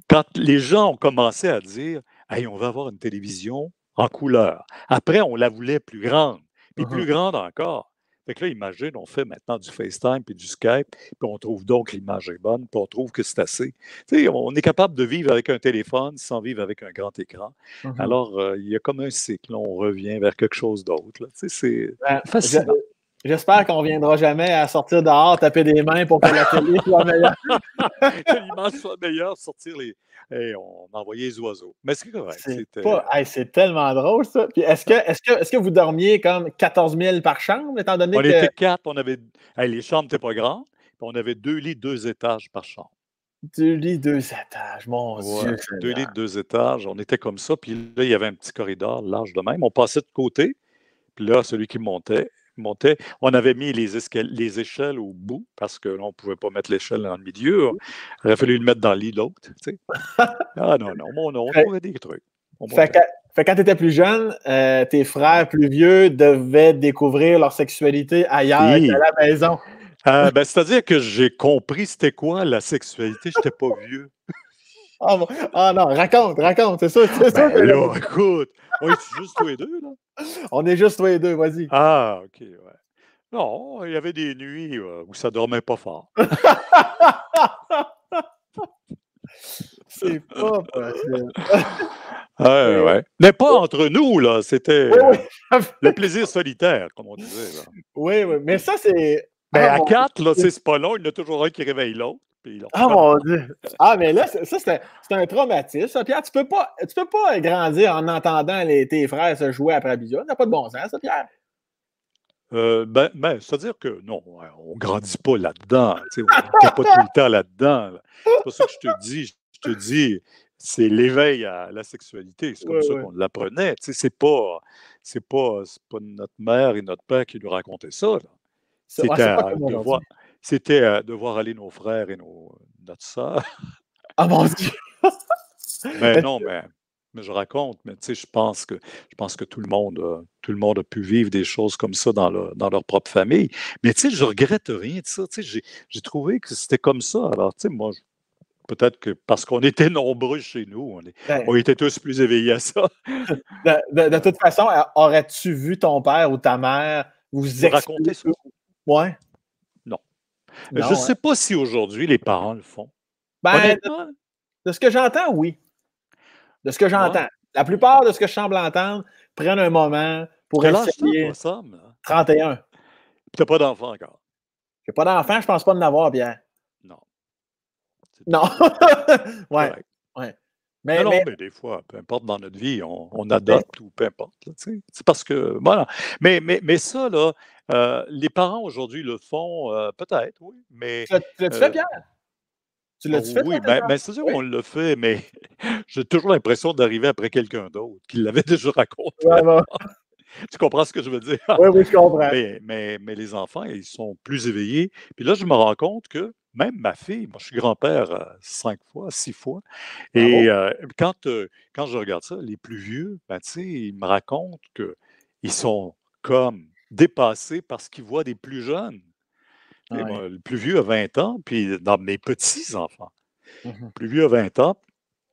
quand les gens ont commencé à dire, hey, on va avoir une télévision en couleur. Après, on la voulait plus grande, puis Mhm. plus grande encore. Fait que là, imagine, on fait maintenant du FaceTime puis du Skype, puis on trouve donc que l'image est bonne, puis on trouve que c'est assez. Tu sais, on est capable de vivre avec un téléphone sans vivre avec un grand écran. Mhm. Alors, il y a comme un cycle, là, on revient vers quelque chose d'autre, là. Tu sais, c'est Ben, fascinant. j'espère qu'on ne viendra jamais à sortir dehors, taper des mains pour que la télé soit meilleure. Que l'image soit meilleure, sortir les. Et on envoyait les oiseaux. Mais c'est correct. C'est C'était. pas. Hey, c'est tellement drôle, ça. Puis est-ce que vous dormiez comme 14 000 par chambre, étant donné On que. était 4, on avait. Hey, les chambres n'étaient pas grandes. On avait 2 lits, 2 étages par chambre. 2 lits, 2 étages, mon Ouais, Dieu 2 lits Seigneur. de 2 étages, on était comme ça, puis là, il y avait un petit corridor large de même. On passait de côté, puis là, celui qui montait. On avait mis les échelles au bout, parce que là, on ne pouvait pas mettre l'échelle dans le milieu. Il aurait fallu le mettre dans le lit de l'autre, tu sais. Ah non, non, on Fait trouvait des trucs. On fait montait. que quand tu étais plus jeune, tes frères plus vieux devaient découvrir leur sexualité ailleurs qu'à Hi! la maison. Ben, c'est-à-dire que j'ai compris c'était quoi la sexualité, je n'étais pas vieux. Ah non, raconte, c'est sûr Ben que là, écoute, on est juste tous les deux, là? on est juste tous les deux, vas-y. Ah, OK, ouais. Non, il y avait des nuits, où ça dormait pas fort. C'est pas possible. Ouais, Et ouais. Mais pas entre nous, là, c'était, oui, oui. le plaisir solitaire, comme on disait, là. Oui, oui, mais ça, c'est Ben, ah à mon 4, là, Dieu! c'est pas long, il y en a toujours un qui réveille l'autre, puis ils le Ah reprennent. mon Dieu! Ah, mais là, ça, c'est un traumatisme, ça, Pierre. Tu peux pas grandir en entendant tes frères se jouer après la bisoune. Ça n'a pas de bon sens, ça, Pierre. Ben, c'est-à-dire que non, ouais, on grandit pas là-dedans, tu sais, on n'était pas tout le temps là-dedans, là. C'est pas ça que je te dis. Je te dis, c'est l'éveil à la sexualité. C'est comme Oui, ça oui. qu'on l'apprenait. Tu sais, c'est pas notre mère et notre père qui nous racontaient ça, là. Ouais, C'était c'est pas à comme devoir aujourd'hui. c'était à devoir aller nos frères et notre sœur. Ah mon Dieu! Mais non, mais je raconte, mais tu sais, je pense que tout le monde a pu vivre des choses comme ça dans leur propre famille. Mais tu sais, je regrette rien de ça. Tu sais, j'ai trouvé que c'était comme ça. Alors, tu sais, moi, peut-être que parce qu'on était nombreux chez nous, on Ben, était tous plus éveillés à ça. de toute façon, aurais-tu vu ton père ou ta mère vous Me raconter expliquer? ça? Ouais? Non. Je ne Non, hein? sais pas si aujourd'hui les parents le font. Ben, Honnêtement, de ce que j'entends, oui. De ce que ouais. j'entends. La plupart de ce que je semble entendre prennent un moment pour Quel âge t'as, toi, essayer. Sam? 31. Tu n'as pas d'enfant encore? J'ai pas d'enfant, je pense pas en avoir, Pierre. Non. C'est Non. Ouais, correct. ouais. Non, Mais non, mais mais des fois, peu importe dans notre vie, on mais adopte ou peu importe, là, tu sais. C'est parce que voilà. Mais ça, là, les parents aujourd'hui le font, peut-être, oui, mais tu l'as-tu fait, heu, Pierre? Tu oh l'as-tu fait, toi, oui, tes mais enfants? c'est sûr Oui? qu'on le fait, mais j'ai toujours l'impression d'arriver après quelqu'un d'autre qui l'avait déjà raconté Ouais, ouais. avant. Tu comprends ce que je veux dire? Oui, oui, je comprends. Mais les enfants, ils sont plus éveillés. Puis là, je me rends compte que même ma fille, moi, je suis grand-père, 5 fois, 6 fois. Et Bravo. quand je regarde ça, les plus vieux, ben, tu sais, ils me racontent qu'ils sont comme dépassés parce qu'ils voient des plus jeunes. Tu sais, Ouais. moi, le plus vieux a 20 ans, puis dans mes petits-enfants, Mmh. le plus vieux a 20 ans,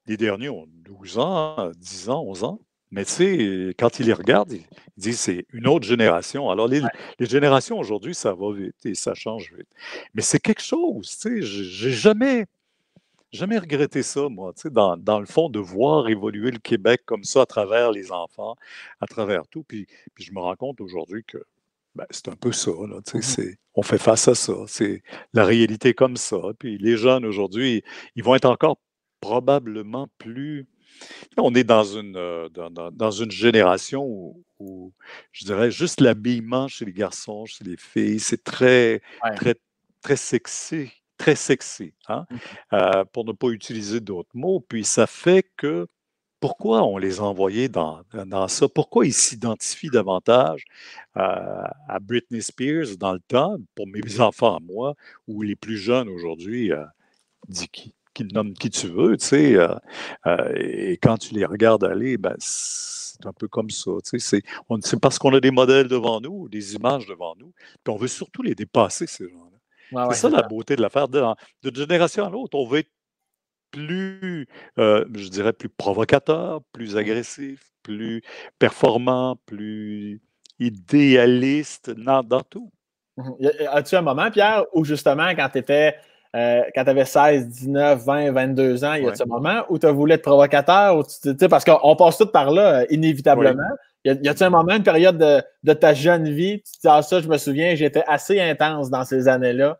les derniers ont 12 ans, 10 ans, 11 ans. Mais tu sais, quand ils les regardent, ils disent c'est une autre génération. Alors, les générations aujourd'hui, ça va vite et ça change vite. Mais c'est quelque chose, tu sais, j'ai jamais regretté ça, moi, tu sais, dans le fond, de voir évoluer le Québec comme ça à travers les enfants, à travers tout. Puis je me rends compte aujourd'hui que ben, c'est un peu ça, là, tu sais, Mmh. on fait face à ça. C'est la réalité comme ça. Puis les jeunes aujourd'hui, ils vont être encore probablement plus. On est dans une génération où je dirais juste l'habillement chez les garçons, chez les filles, c'est très, Ouais. très, très sexy, hein? Mmh. Pour ne pas utiliser d'autres mots. Puis ça fait que pourquoi on les a envoyés dans ça? Pourquoi ils s'identifient davantage à Britney Spears dans le temps, pour mes enfants à moi, ou les plus jeunes aujourd'hui, dis qui nomme qui tu veux, tu sais, et quand tu les regardes aller, ben, c'est un peu comme ça, tu sais, c'est parce qu'on a des modèles devant nous, des images devant nous, puis on veut surtout les dépasser, ces gens-là. Ouais, C'est ouais, ça c'est la ça. beauté de l'affaire. De génération à l'autre, on veut être plus, je dirais, plus provocateur, plus Mmh. agressif, plus performant, plus idéaliste dans tout. Mmh. As-tu un moment, Pierre, où justement, quand tu avais 16, 19, 20, 22 ans, y Ouais, a-tu un moment où tu as voulu être provocateur? Ou tu sais, parce qu'on passe tous par là, oui. inévitablement. Y a-tu un moment, une période de ta jeune vie, tu te dis, ah, ça, je me souviens, j'étais assez intense dans ces années-là.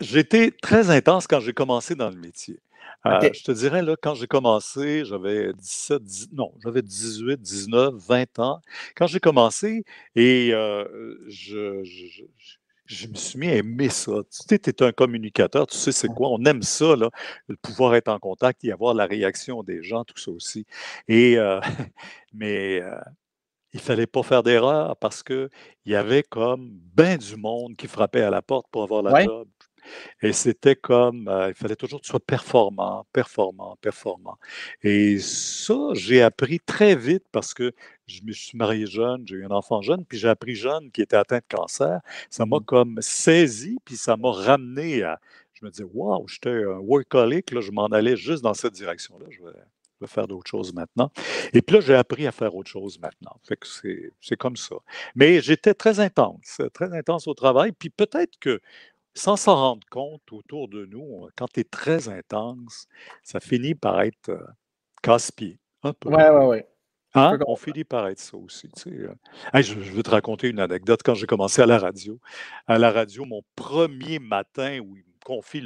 J'étais très intense quand j'ai commencé dans le métier. OK. Je te dirais, là, quand j'ai commencé, j'avais 17, non, j'avais 18, 19, 20 ans. Quand j'ai commencé et je me suis mis à aimer ça. Tu sais, tu es un communicateur, tu sais c'est quoi, on aime ça, là, le pouvoir être en contact et avoir la réaction des gens, tout ça aussi. Et, mais il fallait pas faire d'erreur parce qu'il y avait comme ben du monde qui frappait à la porte pour avoir la Ouais. job. Et c'était comme, il fallait toujours que tu sois performant, performant, performant. Et ça, j'ai appris très vite parce que je me suis marié jeune, j'ai eu un enfant jeune, puis j'ai appris jeune qui était atteint de cancer. Ça m'a comme saisi, puis ça m'a ramené à. Je me disais, waouh, j'étais un workaholic, là, je m'en allais juste dans cette direction-là. Je vais faire d'autres choses maintenant. Et puis là, j'ai appris à faire autre chose maintenant. Fait que c'est comme ça. Mais j'étais très intense au travail. Puis peut-être que sans s'en rendre compte autour de nous, quand tu es très intense, ça finit par être casse-pied, un peu. Ouais, ouais, ouais. Je peux Hein? On comprendre. finit par être ça aussi. Tu sais. Hey, je veux te raconter une anecdote. Quand j'ai commencé à la radio, mon premier matin où ils me confient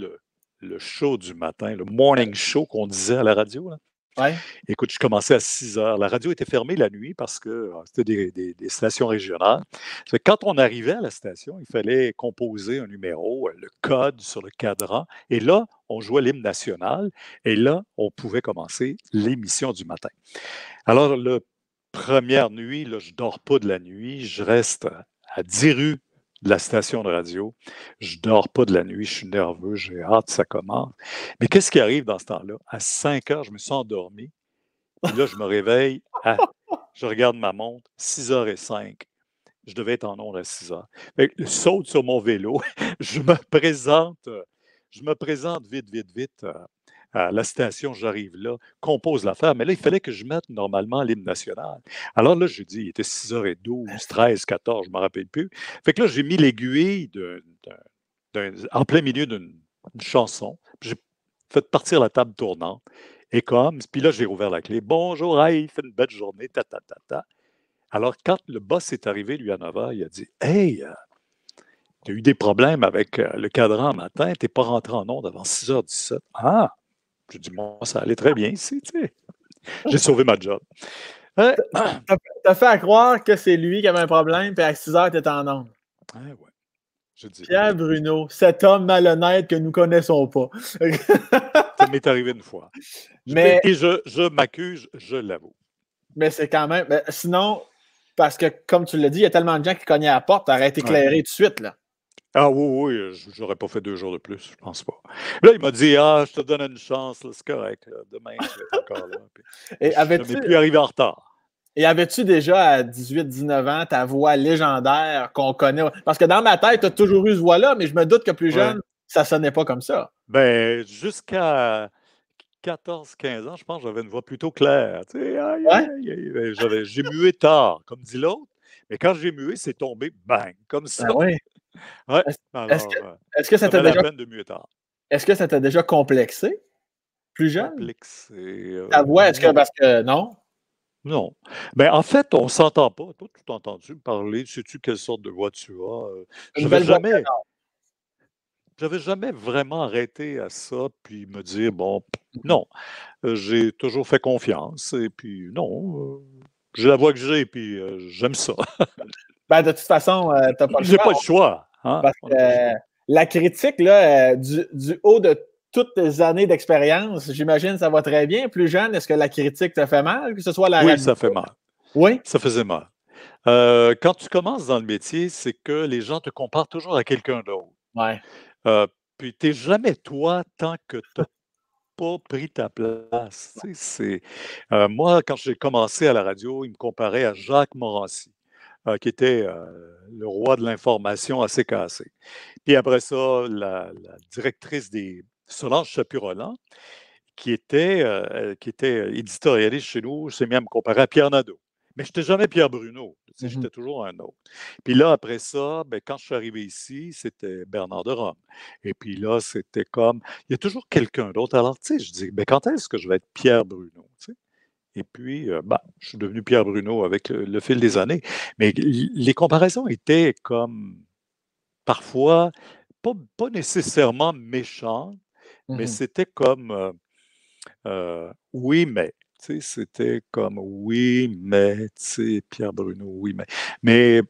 le show du matin, le morning show qu'on disait à la radio, là. Ouais. Écoute, je commençais à 6 heures. La radio était fermée la nuit parce que c'était des stations régionales. Fait que quand on arrivait à la station, il fallait composer un numéro, le code sur le cadran. Et là, on jouait l'hymne national. Et là, on pouvait commencer l'émission du matin. Alors, la première nuit, là, je ne dors pas de la nuit. Je reste à 10 rues de la station de radio. Je ne dors pas de la nuit. Je suis nerveux. J'ai hâte que ça commence. Mais qu'est-ce qui arrive dans ce temps-là? À 5 heures, je me suis endormi. Puis là, je me réveille, je regarde ma montre, 6h05. Je devais être en ondes à 6 heures. Fait que je saute sur mon vélo, je me présente vite, vite, vite à la station, j'arrive là, compose l'affaire, mais là, il fallait que je mette normalement l'hymne national. Alors là, je dis, il était 6h12, 13, 14, je ne me rappelle plus. Fait que là, j'ai mis l'aiguille en plein milieu d'une chanson, puis j'ai fait partir la table tournante. Et puis là, j'ai rouvert la clé. Bonjour, hey, fait une belle journée, ta, ta, ta, ta. Alors, quand le boss est arrivé, lui, à 9 heures, il a dit, hey, tu as eu des problèmes avec le cadran matin, tu n'es pas rentré en onde avant 6h17. Ah, j'ai dit, moi, ça allait très bien ici, tu sais. J'ai sauvé ma job. Ouais. T'as fait à croire que c'est lui qui avait un problème, puis à 6 heures, t'étais en onde. Ouais. Je dis, Pierre Bruno, cet homme malhonnête que nous connaissons pas. ça m'est arrivé une fois. Mais, Et je m'accuse, je l'avoue. mais c'est quand même. Sinon, parce que, comme tu l'as dit, il y a tellement de gens qui cognaient à la porte, t'aurais été Ouais. éclairé tout de suite, là. Ah oui, j'aurais pas fait 2 jours de plus, je pense pas. Là, il m'a dit, je te donne une chance, là, c'est correct. Là. Demain, tu vas être encore là. Puis, Et je suis jamais plus arrivé en retard. avais-tu déjà à 18-19 ans ta voix légendaire qu'on connaît? Parce que dans ma tête, tu as toujours eu ce voix-là, mais je me doute que plus Ouais. jeune, ça sonnait pas comme ça. Ben, jusqu'à 14, 15 ans, je pense que j'avais une voix plutôt claire. Tu sais, aïe, Ouais? aïe, aïe. Ben, j'ai mué tard, comme dit l'autre. Mais quand j'ai mué, c'est tombé, bang, comme ça. Ah ouais. Ouais. Est-ce est-ce que, Alors, est-ce que ça ça t'a valait la déjà, peine de muer tard. est-ce que ça t'a déjà complexé, plus jeune? Complexé. Ta voix, est-ce que, Non, parce que, non? non. Ben, en fait, on s'entend pas. Toi, tu t'as entendu me parler. Sais-tu quelle sorte de voix tu as? Une belle voix de J'avais jamais vraiment arrêté à ça, puis me dire, bon, ténor. non, j'ai toujours fait confiance, et puis non, j'ai la voix que j'ai, puis j'aime ça. Ben, de toute façon, t'as pas le J'ai choix. pas le choix, hein? Parce On que n'a pas le choix. la critique, là, du haut de toutes tes années d'expérience, j'imagine ça va très bien. Plus jeune, est-ce que la critique te fait mal, que ce soit la Oui, radio? ça fait mal. Oui? Ça faisait mal. Quand tu commences dans le métier, c'est que les gens te comparent toujours à quelqu'un d'autre. Ouais. Euh, Puis tu n'es jamais toi tant que tu n'as pas pris ta place. Tu sais, moi, quand j'ai commencé à la radio, ils me comparaient à Jacques Morancy, qui était le roi de l'information assez cassé. Puis après ça, la directrice des Solange Chapurolan, qui était éditorialiste chez nous, s'est mis à me comparer à Pierre Nadeau. Mais je n'étais jamais Pierre Bruno. Tu sais, Mhm. j'étais toujours un autre. Puis là, après ça, ben, quand je suis arrivé ici, c'était Bernard de Rome. Et puis là, c'était comme, il y a toujours quelqu'un d'autre. Alors, tu sais, je dis, ben, quand est-ce que je vais être Pierre Bruno? Tu sais? Et puis, je suis devenu Pierre Bruno avec le fil des années. Mais les comparaisons étaient comme, parfois, pas nécessairement méchantes, mais Mhm. c'était comme, oui, mais. Tu sais, c'était comme oui, mais, tu sais, Pierre Bruno, oui, mais. Mais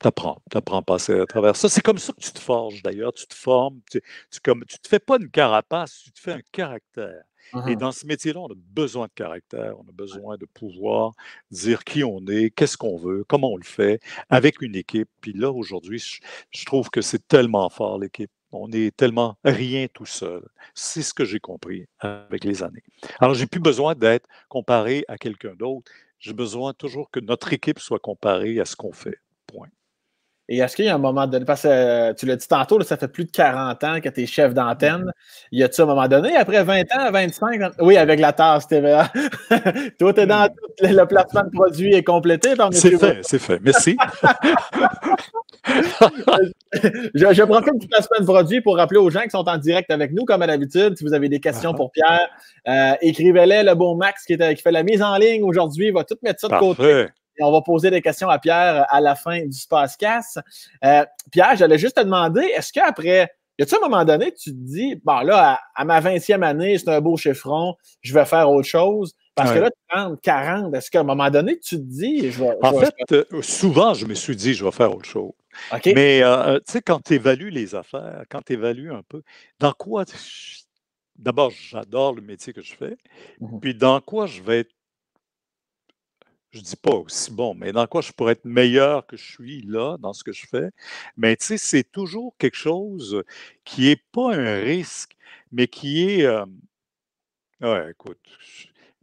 T'apprends à passer à travers ça. C'est comme ça que tu te forges, d'ailleurs. Tu te formes, tu te fais pas une carapace, tu te fais un caractère. Et Mhm. dans ce métier-là, on a besoin de caractère, on a besoin de pouvoir dire qui on est, qu'est-ce qu'on veut, comment on le fait, avec une équipe. Puis là, aujourd'hui, je trouve que c'est tellement fort, l'équipe. On est tellement rien tout seul. C'est ce que j'ai compris avec les années. Alors, j'ai plus besoin d'être comparé à quelqu'un d'autre. J'ai besoin toujours que notre équipe soit comparée à ce qu'on fait. Point. Et est-ce qu'il y a un moment donné, parce que tu l'as dit tantôt, là, ça fait plus de 40 ans que tu es chef d'antenne. Y a-t-il un moment donné, après 20 ans, 25 ans? Oui, avec la tasse TVA. Toi, tu es dans Hmm. tout. Le placement de produit est complété par M. C'est fait. Merci. Je profite du placement de produit pour rappeler aux gens qui sont en direct avec nous, comme à l'habitude, si vous avez des questions pour Pierre, écrivez-les. Le beau Max qui fait la mise en ligne aujourd'hui va tout mettre ça de côté. Parfait. Et on va poser des questions à Pierre à la fin du Spacecast. Pierre, j'allais juste te demander, est-ce qu'après, y a-t-il un moment donné, tu te dis, bon là, à ma 20e année, c'est un beau chiffron, je vais faire autre chose? Parce que Ouais. là, 30, 40, est-ce qu'à un moment donné, tu te dis, En fait, souvent, je me suis dit, je vais faire autre chose. OK. Mais, tu sais, quand tu évalues les affaires, quand tu évalues un peu, dans quoi, d'abord, j'adore le métier que je fais, Mhm. puis dans quoi je vais être, je dis pas aussi bon, mais dans quoi je pourrais être meilleur que je suis là, dans ce que je fais. Mais tu sais, c'est toujours quelque chose qui est pas un risque, mais qui est, ouais, écoute,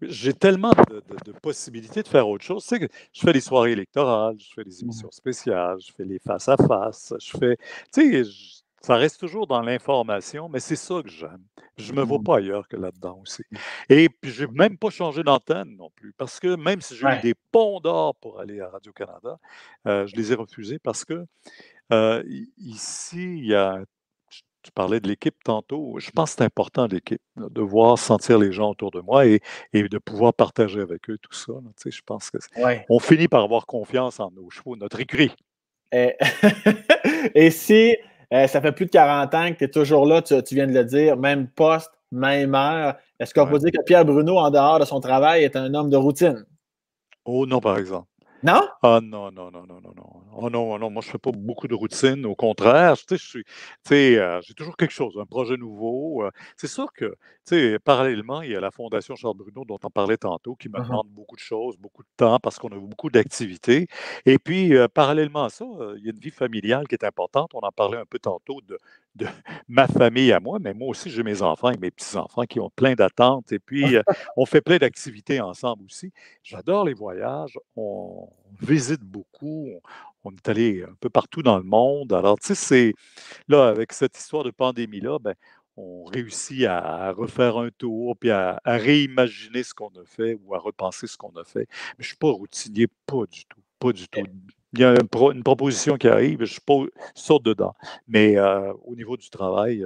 j'ai tellement de possibilités de faire autre chose. Tu sais, que je fais des soirées électorales, je fais des Mhm. émissions spéciales, je fais les face-à-face, je fais. Tu sais, ça reste toujours dans l'information, mais c'est ça que j'aime. Je me vois Mhm. pas ailleurs que là-dedans aussi. Et puis, j'ai même pas changé d'antenne non plus, parce que même si j'ai eu Ouais. des ponts d'or pour aller à Radio-Canada, je les ai refusés parce que ici, il y a tu parlais de l'équipe tantôt. Je pense que c'est important, l'équipe, là, de voir sentir les gens autour de moi et de pouvoir partager avec eux tout ça, là. Tu sais, je pense Ouais. qu'on finit par avoir confiance en nos chevaux, notre écrit. Et, et si ça fait plus de 40 ans que tu es toujours là, tu viens de le dire, même poste, même heure, est-ce qu'on Ouais. peut dire que Pierre Bruno, en dehors de son travail, est un homme de routine? Oh non, par exemple. Non? Ah non, non, non, non, non, non. Oh non, non, moi je fais pas beaucoup de routine, au contraire, tu sais, j'ai toujours quelque chose, un projet nouveau. C'est sûr que, tu sais, parallèlement, il y a la Fondation Charles Bruno dont on parlait tantôt, qui me Mhm. demande beaucoup de choses, beaucoup de temps, parce qu'on a beaucoup d'activités. Et puis, parallèlement à ça, il y a une vie familiale qui est importante. On en parlait un peu tantôt de ma famille à moi, mais moi aussi, j'ai mes enfants et mes petits-enfants qui ont plein d'attentes. Et puis, on fait plein d'activités ensemble aussi. J'adore les voyages. On visite beaucoup. On est allé un peu partout dans le monde. Alors, tu sais, c'est là, avec cette histoire de pandémie-là, ben, on réussit à refaire un tour, puis à réimaginer ce qu'on a fait ou à repenser ce qu'on a fait. Mais je ne suis pas routinier, pas du tout. Pas du tout. Il y a une proposition qui arrive, je suis pas, saute dedans. Mais au niveau du travail,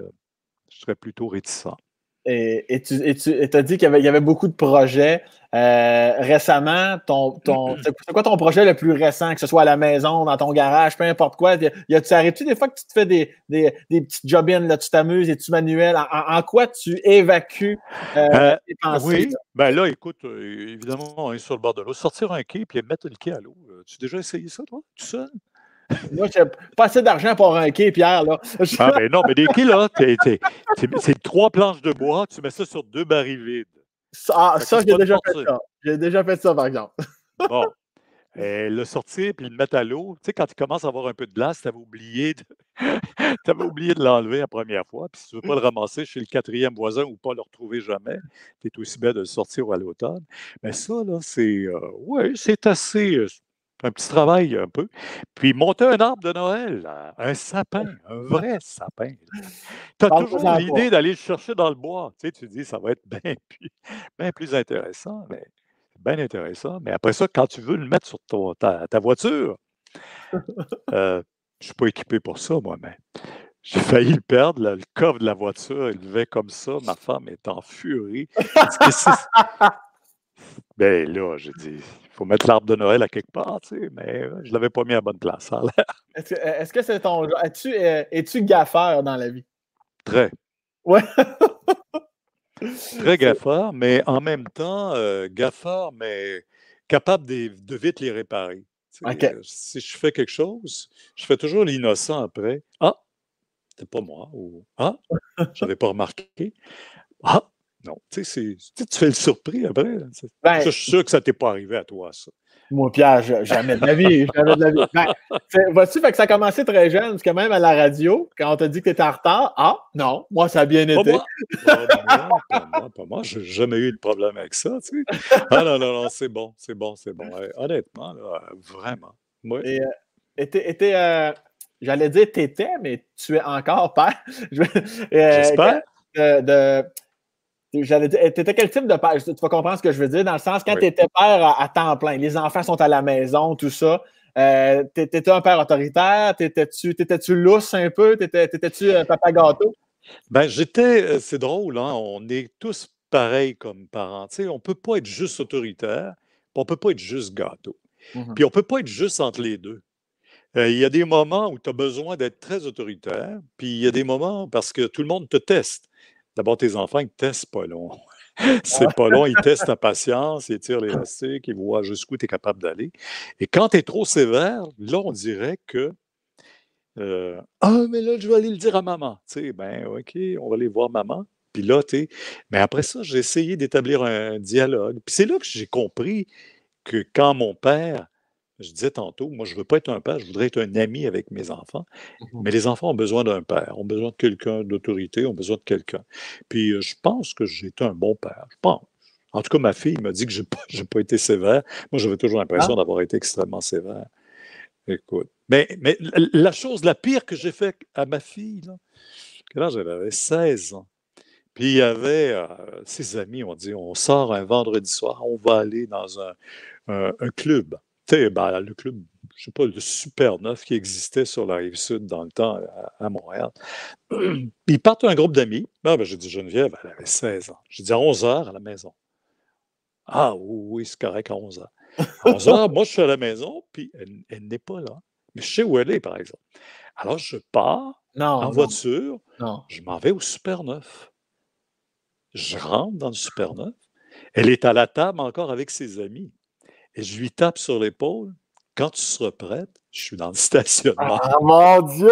je serais plutôt réticent. Et tu as dit qu'il y avait beaucoup de projets. Récemment, c'est quoi ton projet le plus récent, que ce soit à la maison, dans ton garage, peu importe quoi? Arrives-tu des fois que tu te fais des petites job-ins, là, tu t'amuses, des petits manuels? En quoi tu évacues tes pensées? Oui, ben là, écoute, évidemment, on est sur le bord de l'eau. Sortir un quai puis mettre le quai à l'eau. Tu as déjà essayé ça, toi, tout seul? Moi, j'ai pas assez d'argent pour un quai, Pierre, là. Ah ben non, mais des quais, là, c'est 3 planches de bois, tu mets ça sur 2 barils vides. Fait que Ça, c'est j'ai pas de déjà fait sortir. ça. J'ai déjà fait ça, par exemple. Bon, le sortir puis le mettre à l'eau, tu sais, quand il commence à avoir un peu de glace, t'avais oublié de l'enlever la première fois, puis si tu veux pas le ramasser chez le 4e voisin ou pas le retrouver jamais, tu es aussi bien de le sortir à l'automne. Mais ça, là, ouais, c'est assez, un petit travail un peu. Puis monter un arbre de Noël, un sapin, un vrai sapin. Tu as toujours Parle-moi-en pas. l'idée d'aller le chercher dans le bois. Tu sais, tu dis, ça va être bien plus intéressant, mais bien intéressant. Mais après ça, quand tu veux le mettre sur ta voiture, je ne suis pas équipé pour ça, moi, mais j'ai failli le perdre, là, le coffre de la voiture, il levait comme ça. Ma femme est en furie. Elle dit, qu'est-ce que c'est? Ben là, j'ai dit, il faut mettre l'arbre de Noël à quelque part, tu sais, mais je ne l'avais pas mis à la bonne place. Ça a l'air Est-ce que c'est ton genre? Es-tu gaffeur dans la vie? très, Ouais. très gaffeur, mais en même temps, gaffeur, mais capable de vite les réparer. OK. Si je fais quelque chose, je fais toujours l'innocent après. Ah, c'était pas moi. Ou ah, j'avais pas remarqué. Ah, non. Tu fais le surpris après. Là, ça, Ben, je suis sûr que ça t'est pas arrivé à toi, ça. moi, Pierre, jamais de la vie, jamais de la vie. Ben, vois-tu, fait que ça a commencé très jeune, parce que même à la radio, quand on t'a dit que tu étais en retard, ah, non, moi, ça a bien Pas été. moi. Pas moi, pas moi, pas moi. J'ai jamais eu de problème avec ça, tu sais. Ah non, non, non, c'est bon, c'est bon, c'est bon. Honnêtement, là, vraiment. Oui. Et, j'allais dire t'étais, mais tu es encore père. Euh, J'espère. de, J'allais dire, t'étais quel type de père? Tu vas comprendre ce que je veux dire, dans le sens, quand Oui. tu étais père à temps plein, les enfants sont à la maison, tout ça, t'étais un père autoritaire? T'étais-tu lousse un peu? T'étais-tu papa gâteau? Ben, c'est drôle, hein, on est tous pareils comme parents. Tu sais, on peut pas être juste autoritaire, puis on peut pas être juste gâteau. Mhm. Puis on peut pas être juste entre les deux. Il y a des moments où tu as besoin d'être très autoritaire, puis il y a des moments parce que tout le monde te teste. D'abord, tes enfants, ils te testent pas long. C'est pas long, ils testent ta patience, ils tirent l'élastique, ils voient jusqu'où tu es capable d'aller. Et quand tu es trop sévère, là, on dirait que ah, mais là, je vais aller le dire à maman. Tu sais, ben, OK, on va aller voir maman. Puis là, tu sais, mais après ça, j'ai essayé d'établir un dialogue. Puis c'est là que j'ai compris que quand mon père, je disais tantôt, moi, je ne veux pas être un père, je voudrais être un ami avec mes enfants. Mhm. Mais les enfants ont besoin d'un père, ont besoin de quelqu'un d'autorité, ont besoin de quelqu'un. Puis je pense que j'ai été un bon père. Je pense. En tout cas, ma fille m'a dit que je n'ai pas, j'ai pas été sévère. Moi, j'avais toujours l'impression Ah, d'avoir été extrêmement sévère. Écoute. Mais la chose la pire que j'ai faite à ma fille, là, quel âge elle avait? 16 ans. Puis il y avait ses amis, on dit, on sort un vendredi soir, on va aller dans un club. Tu sais, ben, le club, je sais pas, le Super Neuf qui existait sur la rive sud dans le temps à Montréal. Puis ils partent un groupe d'amis. Ah, ben, j'ai dit, Geneviève, elle avait 16 ans. J'ai dit, à 11 heures à la maison. Ah oui, oui, c'est correct, à 11 heures. À 11 heures, moi, je suis à la maison, puis elle n'est pas là. Mais je sais où elle est, par exemple. Alors, je pars en non, non, voiture, non. je m'en vais au Super Neuf. Je rentre dans le Super Neuf. Elle est à la table encore avec ses amis. Et je lui tape sur l'épaule. Quand tu seras prête, je suis dans le stationnement. Ah, mon Dieu!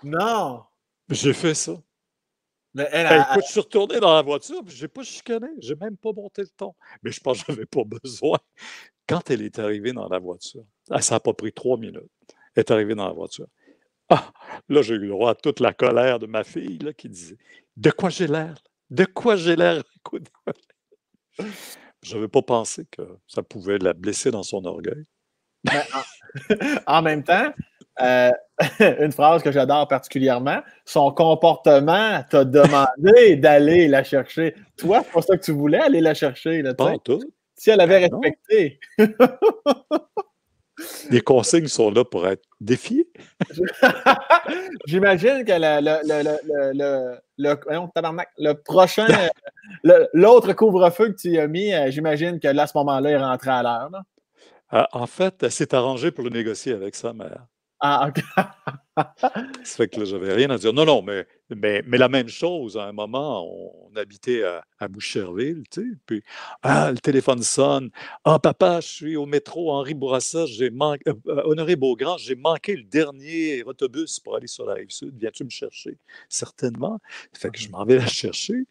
Non! J'ai fait ça. Mais elle Hey, a. écoute, je suis retourné dans la voiture, puis je n'ai pas chicané, je n'ai même pas monté le ton. Mais je pense que je n'avais pas besoin. Quand elle est arrivée dans la voiture, ça n'a pas pris 3 minutes. Elle est arrivée dans la voiture. Ah, là, j'ai eu le droit à toute la colère de ma fille là, qui disait de quoi j'ai l'air? De quoi j'ai l'air? Écoute, je n'avais pas pensé que ça pouvait la blesser dans son orgueil. Mais en même temps, euh, une phrase que j'adore particulièrement, son comportement t'a demandé d'aller la chercher. Toi, c'est pas ça que tu voulais, aller la chercher, là, tu Pas sais. en tout. Si elle avait Ben non. respecté. Les consignes sont là pour être défiées. J'imagine que voyons, tabarnak, le prochain, l'autre couvre-feu que tu y as mis, j'imagine que là, à ce moment-là, il rentrait à l'heure, là. En fait, elle s'est arrangée pour le négocier avec sa mère. Ah, OK. Ça fait que là, j'avais rien à dire. Non, non, mais la même chose, à un moment, on habitait à Boucherville, tu sais, puis le téléphone sonne. Ah, papa, je suis au métro Henri Bourassa, Honoré Beaugrand, j'ai manqué le dernier autobus pour aller sur la rive sud. Viens-tu me chercher? Certainement. Ça fait que je m'en vais la chercher.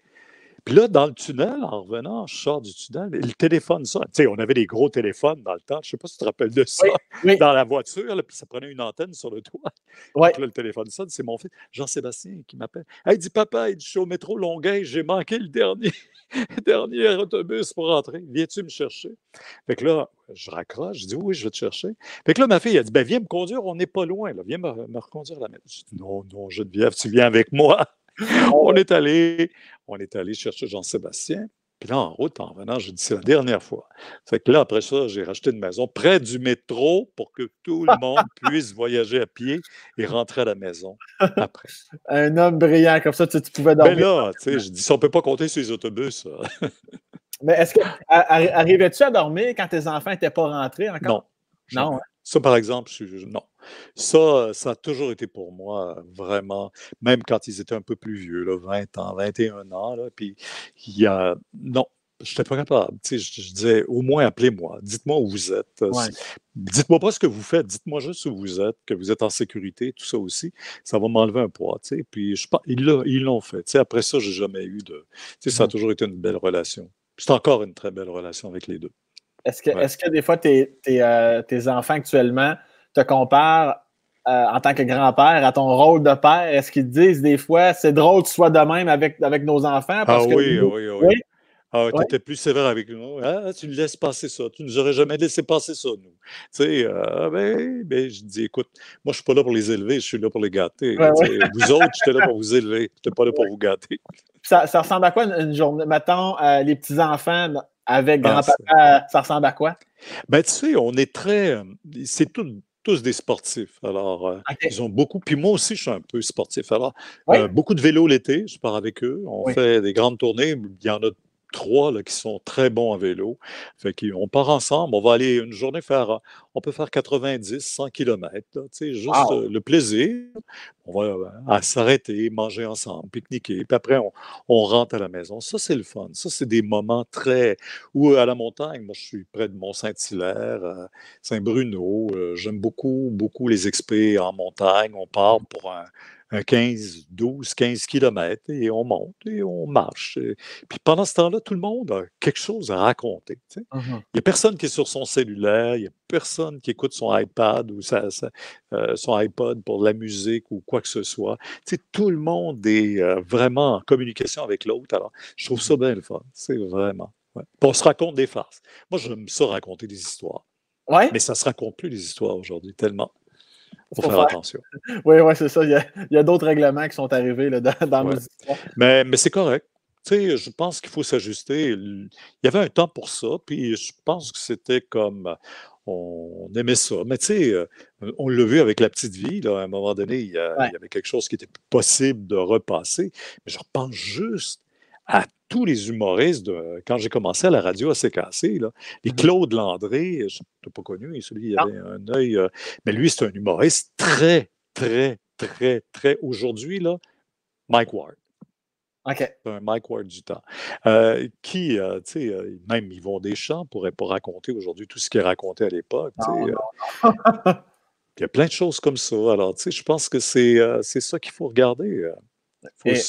Puis là, dans le tunnel, en revenant, je sors du tunnel, et le téléphone sonne. Tu sais, on avait des gros téléphones dans le temps. Je ne sais pas si tu te rappelles de ça, Oui, oui, dans la voiture, là, puis ça prenait une antenne sur le toit. oui. Donc là, le téléphone sonne, c'est mon fils, Jean-Sébastien, qui m'appelle. Hey, il dit, papa, il dit, je suis au métro Longueuil, j'ai manqué le dernier, dernier autobus pour rentrer. Viens-tu me chercher? Fait que là, je raccroche, je dis, oui, je vais te chercher. Fait que là, ma fille, elle dit, ben, viens me conduire, on n'est pas loin, là. Viens me reconduire à la maison. Je dis, non, non, Geneviève, tu viens avec moi. On est allé, on est allé chercher Jean-Sébastien. Puis là, en route, en revenant, j'ai dit, c'est la dernière fois. Fait que là, après ça, j'ai racheté une maison près du métro pour que tout le monde puisse voyager à pied et rentrer à la maison après. Un homme brillant comme ça, tu pouvais Ben dormir. là, tu sais, je dis, ça, on ne peut pas compter sur les autobus. Mais est-ce que arrivais-tu à dormir quand tes enfants n'étaient pas rentrés Non, encore? Non, jamais. hein? Ça, par exemple, non. Ça a toujours été pour moi vraiment, même quand ils étaient un peu plus vieux, là, 20 ans, 21 ans, là, puis non, j'étais pas capable. Tu sais, je disais, au moins, appelez-moi. Dites-moi où vous êtes. Ouais. Dites-moi pas ce que vous faites. Dites-moi juste où vous êtes, que vous êtes en sécurité, tout ça aussi. Ça va m'enlever un poids. Tu sais. Puis, ils l'ont fait. Tu sais, après ça, j'ai jamais eu de. Tu sais, ça a toujours été une belle relation. C'est encore une très belle relation avec les deux. Ouais. Est-ce que des fois, tes enfants actuellement te comparent en tant que grand-père à ton rôle de père? Est-ce qu'ils te disent des fois, c'est drôle que tu sois de même avec nos enfants? Parce que Oui, nous, oui, oui. oui, Ah, tu oui, étais plus sévère avec nous. Ah, tu nous laisses passer ça. Tu nous aurais jamais laissé passer ça, nous. Tu sais, ben, je dis, écoute, moi, je suis pas là pour les élever, je suis là pour les gâter. oui, Tu oui. sais. Vous autres, j'étais là pour vous élever. J'étais pas là pour vous gâter. Ça ressemble à quoi une journée? Mettons, les petits-enfants avec Ah, grand-papa, ça ressemble à quoi? ben, tu sais, on est très. C'est tous des sportifs. Alors, OK. ils ont beaucoup. Puis moi aussi, je suis un peu sportif. Alors, Oui, beaucoup de vélo l'été, je pars avec eux. On oui. fait des grandes tournées. Il y en a trois là, qui sont très bons à vélo. Fait qu'on part ensemble. On va aller une journée faire. On peut faire 90, 100 km. Tu sais, juste Wow. le plaisir. On va s'arrêter, manger ensemble, pique-niquer. Puis après, on rentre à la maison. Ça, c'est le fun. Ça, c'est des moments très. Ou à la montagne. Moi, je suis près de Mont-Saint-Hilaire, Saint-Bruno. J'aime beaucoup, beaucoup les expés en montagne. On part pour un 15, 12, 15 kilomètres et on monte et on marche. Puis pendant ce temps-là, tout le monde a quelque chose à raconter. Tu sais. Mhm. Il n'y a personne qui est sur son cellulaire, il n'y a personne qui écoute son iPad ou son iPod pour la musique ou quoi que ce soit. Tu sais, tout le monde est vraiment en communication avec l'autre. Alors, je trouve ça bien le fun. C'est vraiment. Ouais. Puis on se raconte des farces. Moi, j'aime ça raconter des histoires. Ouais? Mais ça ne se raconte plus des histoires aujourd'hui, tellement. Il faut Faut faire faire. attention. Oui, oui, c'est ça. Il y a d'autres règlements qui sont arrivés là, dans nos Ouais. histoires. Mais c'est correct. Tu sais, je pense qu'il faut s'ajuster. Il y avait un temps pour ça, puis je pense que c'était comme on aimait ça. Mais tu sais, on l'a vu avec la petite vie, là, à un moment donné, Ouais. il y avait quelque chose qui était possible de repasser. Mais je repense juste à tous les humoristes quand j'ai commencé à la radio à CKC, là, les Mhm. Claude Landré, je ne pas connu, celui qui Non. avait un œil, mais lui, c'est un humoriste très, très, très, très, aujourd'hui, là, Mike Ward. OK. C'est un Mike Ward du temps. Qui, tu sais, même Yvon Deschamps ne pourrait pas raconter aujourd'hui tout ce qu'il racontait à l'époque. Tu sais, Non, non. il y a plein de choses comme ça. Alors, tu sais, je pense que c'est ça qu'il faut regarder. Il faut Et,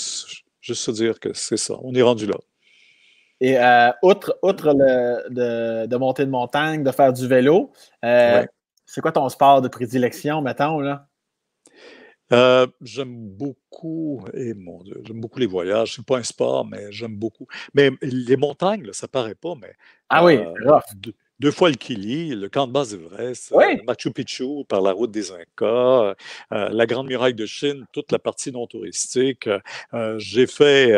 juste se dire que c'est ça. On est rendu là. et outre de monter de montagne, de faire du vélo, Ouais. c'est quoi ton sport de prédilection, mettons, là? J'aime beaucoup, et mon Dieu, j'aime beaucoup les voyages. C'est pas un sport, mais j'aime beaucoup. Mais les montagnes, là, ça paraît pas, mais Ah oui, c'est rough. deux fois le Kili, le camp de base Everest, Oui. Machu Picchu par la route des Incas, la Grande Muraille de Chine, toute la partie non touristique. J'ai fait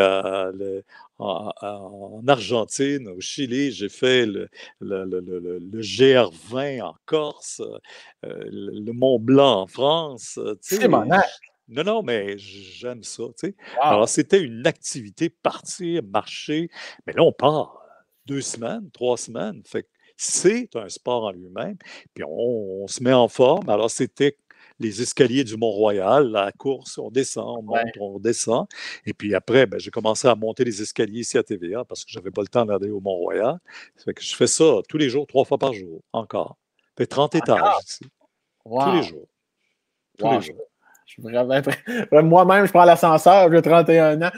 en Argentine, au Chili, j'ai fait le GR20 en Corse, le Mont Blanc en France. Tu C'est mon sais, âge. non, non, mais j'aime ça. Tu sais. Alors, Wow. c'était une activité, partir, marcher. Mais là, on part 2 semaines, 3 semaines. Fait que c'est un sport en lui-même. Puis on se met en forme. Alors, c'était les escaliers du Mont-Royal, la course, on descend, on Ouais. monte, on descend. Et puis après, ben, j'ai commencé à monter les escaliers ici à TVA parce que je n'avais pas le temps d'aller au Mont-Royal. Ça fait que je fais ça tous les jours, 3 fois par jour, encore. Ça fait 30 étages Encore? ici, tous les Wow. jours, tous les Wow. jours. Je suis vraiment moi-même, je prends l'ascenseur, j'ai 31 ans.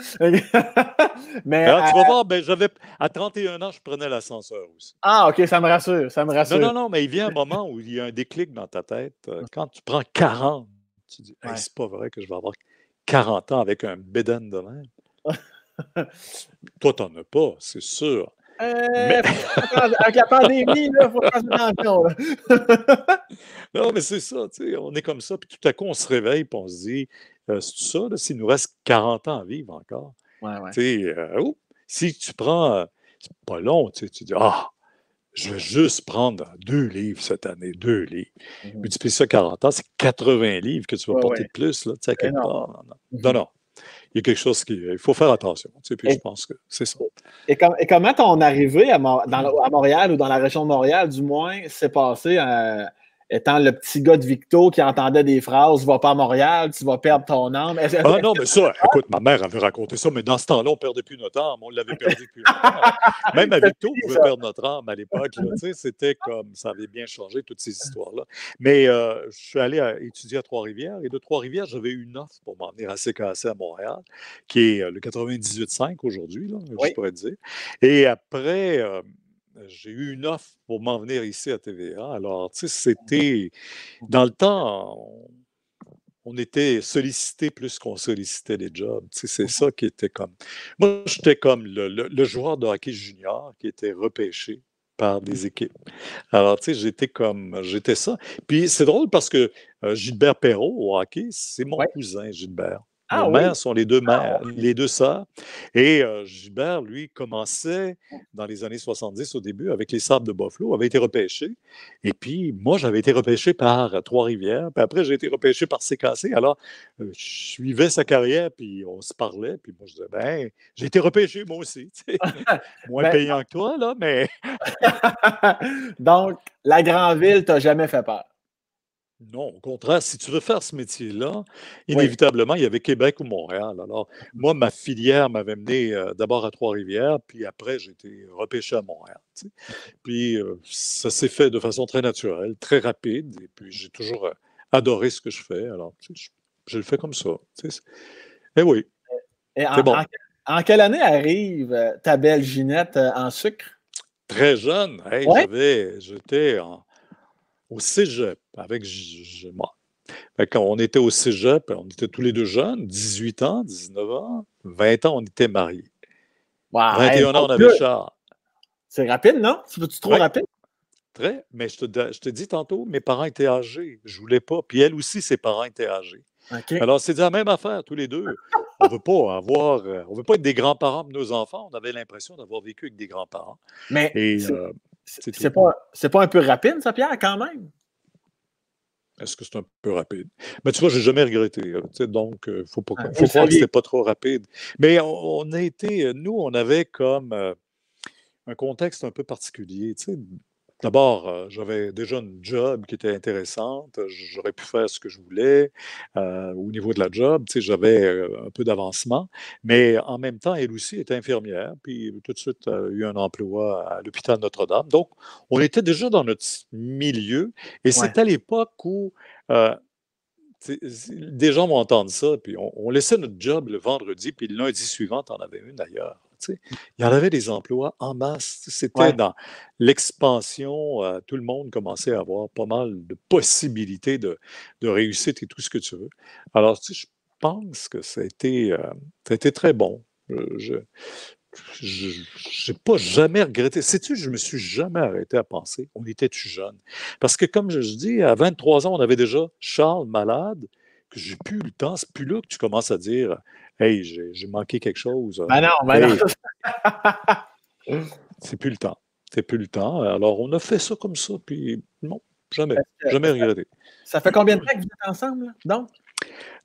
Mais Alors, tu vas voir, ben, à 31 ans, je prenais l'ascenseur aussi. ah, OK, ça me rassure, ça me Non, rassure. non, non, mais il vient un moment où il y a un déclic dans ta tête. Quand tu prends 40, tu dis, hey, Ouais. c'est pas vrai que je vais avoir 40 ans avec un bédaine de même. Toi, t'en as pas, c'est sûr. Mais Avec la pandémie, il faut faire attention. Là. non, mais c'est ça, tu sais, on est comme ça, puis tout à coup, on se réveille, puis on se dit, c'est ça, là, s'il nous reste 40 ans à vivre encore. Ouais, ouais. Tu sais, si tu prends, c'est pas long, tu sais, tu dis, ah, je vais juste prendre 2 livres cette année, 2 livres. Mhm. Multiplie ça 40 ans, c'est 80 livres que tu vas Ouais, porter ouais. de plus, là, tu sais, à quelque Énorme. part. Non, non. Non, Mhm. non. Il y a quelque chose il faut faire attention, tu sais, puis je Et, pense que c'est ça. et comment ton arrivée à Montréal ou dans la région de Montréal, du moins, s'est passée? étant le petit gars de Victo qui entendait des phrases « Va pas à Montréal, tu vas perdre ton âme ». Ah non, mais ça, écoute, ma mère avait raconté ça, mais dans ce temps-là, on ne perdait plus notre âme. On l'avait perdu depuis longtemps. Même à Victo, on pouvait perdre notre âme à l'époque. C'était comme, ça avait bien changé, toutes ces histoires-là. Mais je suis allé étudier à Trois-Rivières, et de Trois-Rivières, j'avais eu une offre pour m'en venir à CKC à Montréal, qui est le 98.5 aujourd'hui, là, je pourrais dire. Et après, j'ai eu une offre pour m'en venir ici à TVA. Alors, tu sais, c'était... Dans le temps, on était sollicité plus qu'on sollicitait les jobs. Tu sais, c'est ça qui était comme... Moi, j'étais comme le joueur de hockey junior qui était repêché par des équipes. Alors, tu sais, j'étais ça. Puis c'est drôle parce que Gilbert Perrault au hockey, c'est mon cousin, Gilbert. Nos mères sont les deux mères, les deux sœurs. Et Gilbert, lui, commençait dans les années 70 au début avec les Sables de Buffalo, avait été repêché. Et puis, moi, j'avais été repêché par Trois-Rivières. Puis après, j'ai été repêché par CKC. Alors, je suivais sa carrière, puis on se parlait. Puis moi, je disais, ben, j'ai été repêché, moi aussi. Moins payant que toi, là, mais... Donc, la grande ville t'a jamais fait peur? Non, au contraire, si tu veux faire ce métier-là, inévitablement, il y avait Québec ou Montréal. Alors, moi, ma filière m'avait mené d'abord à Trois-Rivières, puis après, j'ai été repêché à Montréal. Tu sais. Puis, ça s'est fait de façon très naturelle, très rapide, et puis j'ai toujours adoré ce que je fais. Alors, tu sais, je le fais comme ça. Tu sais. Et oui, c'est bon. En quelle année arrive ta belle Ginette en sucre? Très jeune. Hey, j'étais au cégep avec moi. Quand on était au cégep, on était tous les deux jeunes, 18 ans, 19 ans, 20 ans, on était mariés. Wow, 21 ans, on avait Charles. C'est rapide, non? C'est trop rapide? Très, mais je te dis tantôt, mes parents étaient âgés. Je voulais pas. Puis elle aussi, ses parents étaient âgés. Okay. Alors, c'est la même affaire, tous les deux. On veut pas être des grands-parents de nos enfants. On avait l'impression d'avoir vécu avec des grands-parents. Mais c'est pas un peu rapide, ça, Pierre, quand même? Est-ce que c'est un peu rapide? Mais tu vois, je n'ai jamais regretté. Donc, il faut croire que ce n'était pas trop rapide. Mais on a été, nous, on avait comme un contexte un peu particulier. D'abord, j'avais déjà une job qui était intéressante. J'aurais pu faire ce que je voulais au niveau de la job. J'avais un peu d'avancement. Mais en même temps, elle aussi était infirmière. Puis tout de suite, elle a eu un emploi à l'hôpital Notre-Dame. Donc, on était déjà dans notre milieu. Et c'est à l'époque où des gens vont entendre ça. Puis on laissait notre job le vendredi. Puis le lundi suivant, tu en avais une ailleurs. Il y en avait des emplois en masse. C'était dans l'expansion. Tout le monde commençait à avoir pas mal de possibilités de réussite et tout ce que tu veux. Alors, je pense que ça a été très bon. Je n'ai pas jamais regretté. Sais-tu, je me suis jamais arrêté à penser. On était-tu jeunes? Parce que, comme je dis, à 23 ans, on avait déjà Charles malade, que j'ai plus le temps. C'est plus là que tu commences à dire hey, j'ai manqué quelque chose. Ben non. C'est plus le temps. C'est plus le temps. Alors, on a fait ça comme ça, puis non, jamais regretté. Ça fait combien de temps que vous êtes ensemble, donc?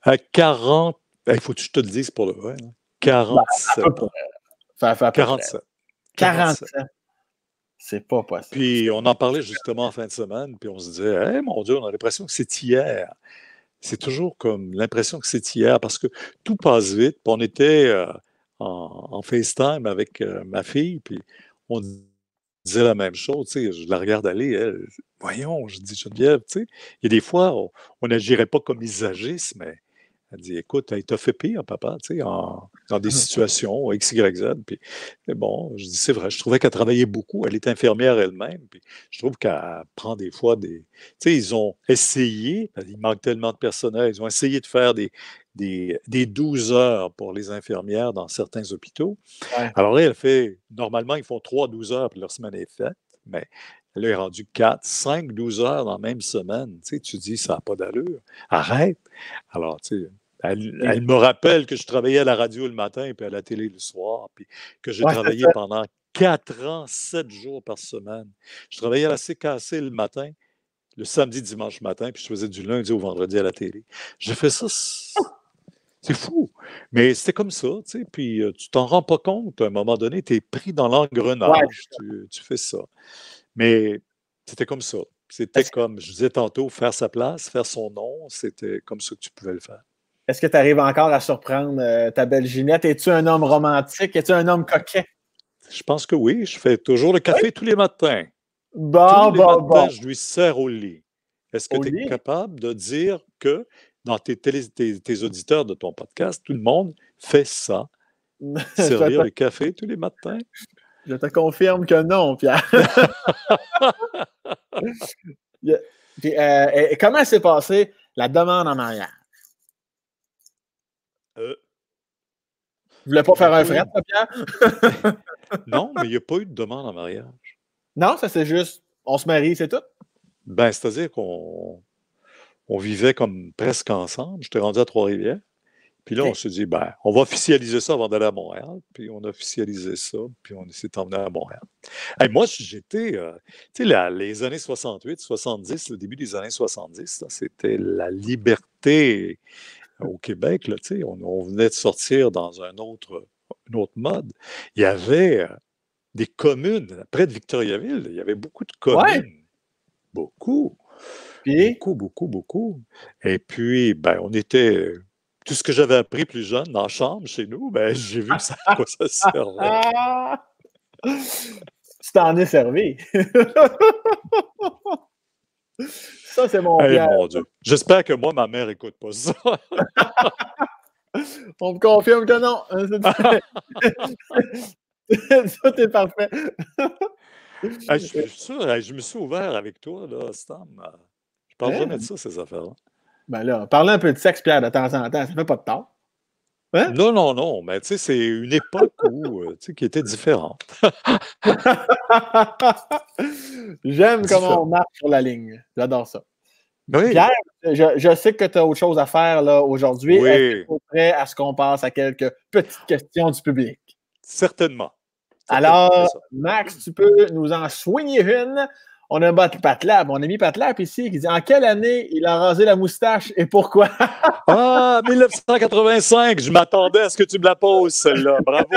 À 40, il faut que je te le dise pour le vrai. 47 ans. Ça fait à peu 47. 47. C'est pas possible. Puis, on en parlait justement en fin de semaine, puis on se disait, hey, mon Dieu, on a l'impression que c'est hier. C'est toujours comme l'impression que c'est hier, parce que tout passe vite. Puis on était en FaceTime avec ma fille, puis on disait la même chose. Je la regarde aller, elle. Voyons, je dis Geneviève, il y a des fois, on n'agirait pas comme usagiste, mais elle dit, écoute, il t'a fait pire, papa, dans des situations X, Y, Z. Puis, bon, je dis, c'est vrai, je trouvais qu'elle travaillait beaucoup. Elle est infirmière elle-même. Puis, je trouve qu'elle prend des fois des. Ils ont essayé, il manque tellement de personnel, ils ont essayé de faire des 12 heures pour les infirmières dans certains hôpitaux. Ouais. Alors là, elle fait, normalement, ils font 3 12 heures, puis leur semaine est faite. Mais elle est rendue 4, 5, 12 heures dans la même semaine. Tu dis, ça n'a pas d'allure. Arrête. Alors, elle me rappelle que je travaillais à la radio le matin puis à la télé le soir, puis que j'ai travaillé pendant 4 ans, 7 jours par semaine. Je travaillais à la CKC le matin, le samedi, dimanche matin, puis je faisais du lundi au vendredi à la télé. J'ai fait ça, c'est fou. Mais c'était comme ça, puis tu t'en rends pas compte. À un moment donné, tu es pris dans l'engrenage, tu fais ça. Mais c'était comme ça. C'était comme, je disais tantôt, faire sa place, faire son nom, c'était comme ça que tu pouvais le faire. Est-ce que tu arrives encore à surprendre ta belle Ginette? Es-tu un homme romantique? Es-tu un homme coquet? Je pense que oui, je fais toujours le café tous les matins. Bon, Tous les bon, matins, bon. je lui sers au lit. Est-ce que Au tu es lit? capable de dire que dans tes auditeurs de ton podcast, tout le monde fait ça, servir le café tous les matins? Je te confirme que non, Pierre. Puis, comment s'est passée la demande en mariage? Vous voulez pas faire un fret, Pierre? Non, mais il n'y a pas eu de demande en mariage. Non, ça c'est juste, on se marie, c'est tout? Ben, c'est-à-dire qu'on vivait comme presque ensemble. J'étais rendu à Trois-Rivières. Puis là, on s'est dit, ben, on va officialiser ça avant d'aller à Montréal. Puis on a officialisé ça, puis on s'est emmené à Montréal. Hey, moi, j'étais, tu sais, les années 68, 70, le début des années 70, là, c'était la liberté au Québec. Là, tu sais, on venait de sortir dans une autre mode. Il y avait des communes, près de Victoriaville, il y avait beaucoup de communes. Ouais. Beaucoup. Puis? Beaucoup. Et puis, ben, on était... Tout ce que j'avais appris plus jeune dans la chambre chez nous, ben, j'ai vu à quoi ça servait. Tu t'en es servi. Ça, c'est mon Pierre. Mon Dieu. J'espère que moi, ma mère n'écoute pas ça. On me confirme que non. Tout est parfait. Je suis sûr, je me suis ouvert avec toi, là, Stam. Je parle jamais de ça, ces affaires-là. Ben là, parlez un peu de sexe, Pierre, de temps en temps, ça fait pas de tort. Hein? Non, mais tu sais, c'est une époque qui était différente. J'aime comment on marche sur la ligne. J'adore ça. Oui. Pierre, je sais que tu as autre chose à faire là aujourd'hui. Oui. Est-ce que tu es prêt à ce qu'on passe à quelques petites questions du public? Certainement. Alors, Max, tu peux nous en soigner une. On a Patlab, mon ami Patlab ici, qui dit en quelle année il a rasé la moustache et pourquoi? 1985, je m'attendais à ce que tu me la poses, celle-là. Bravo.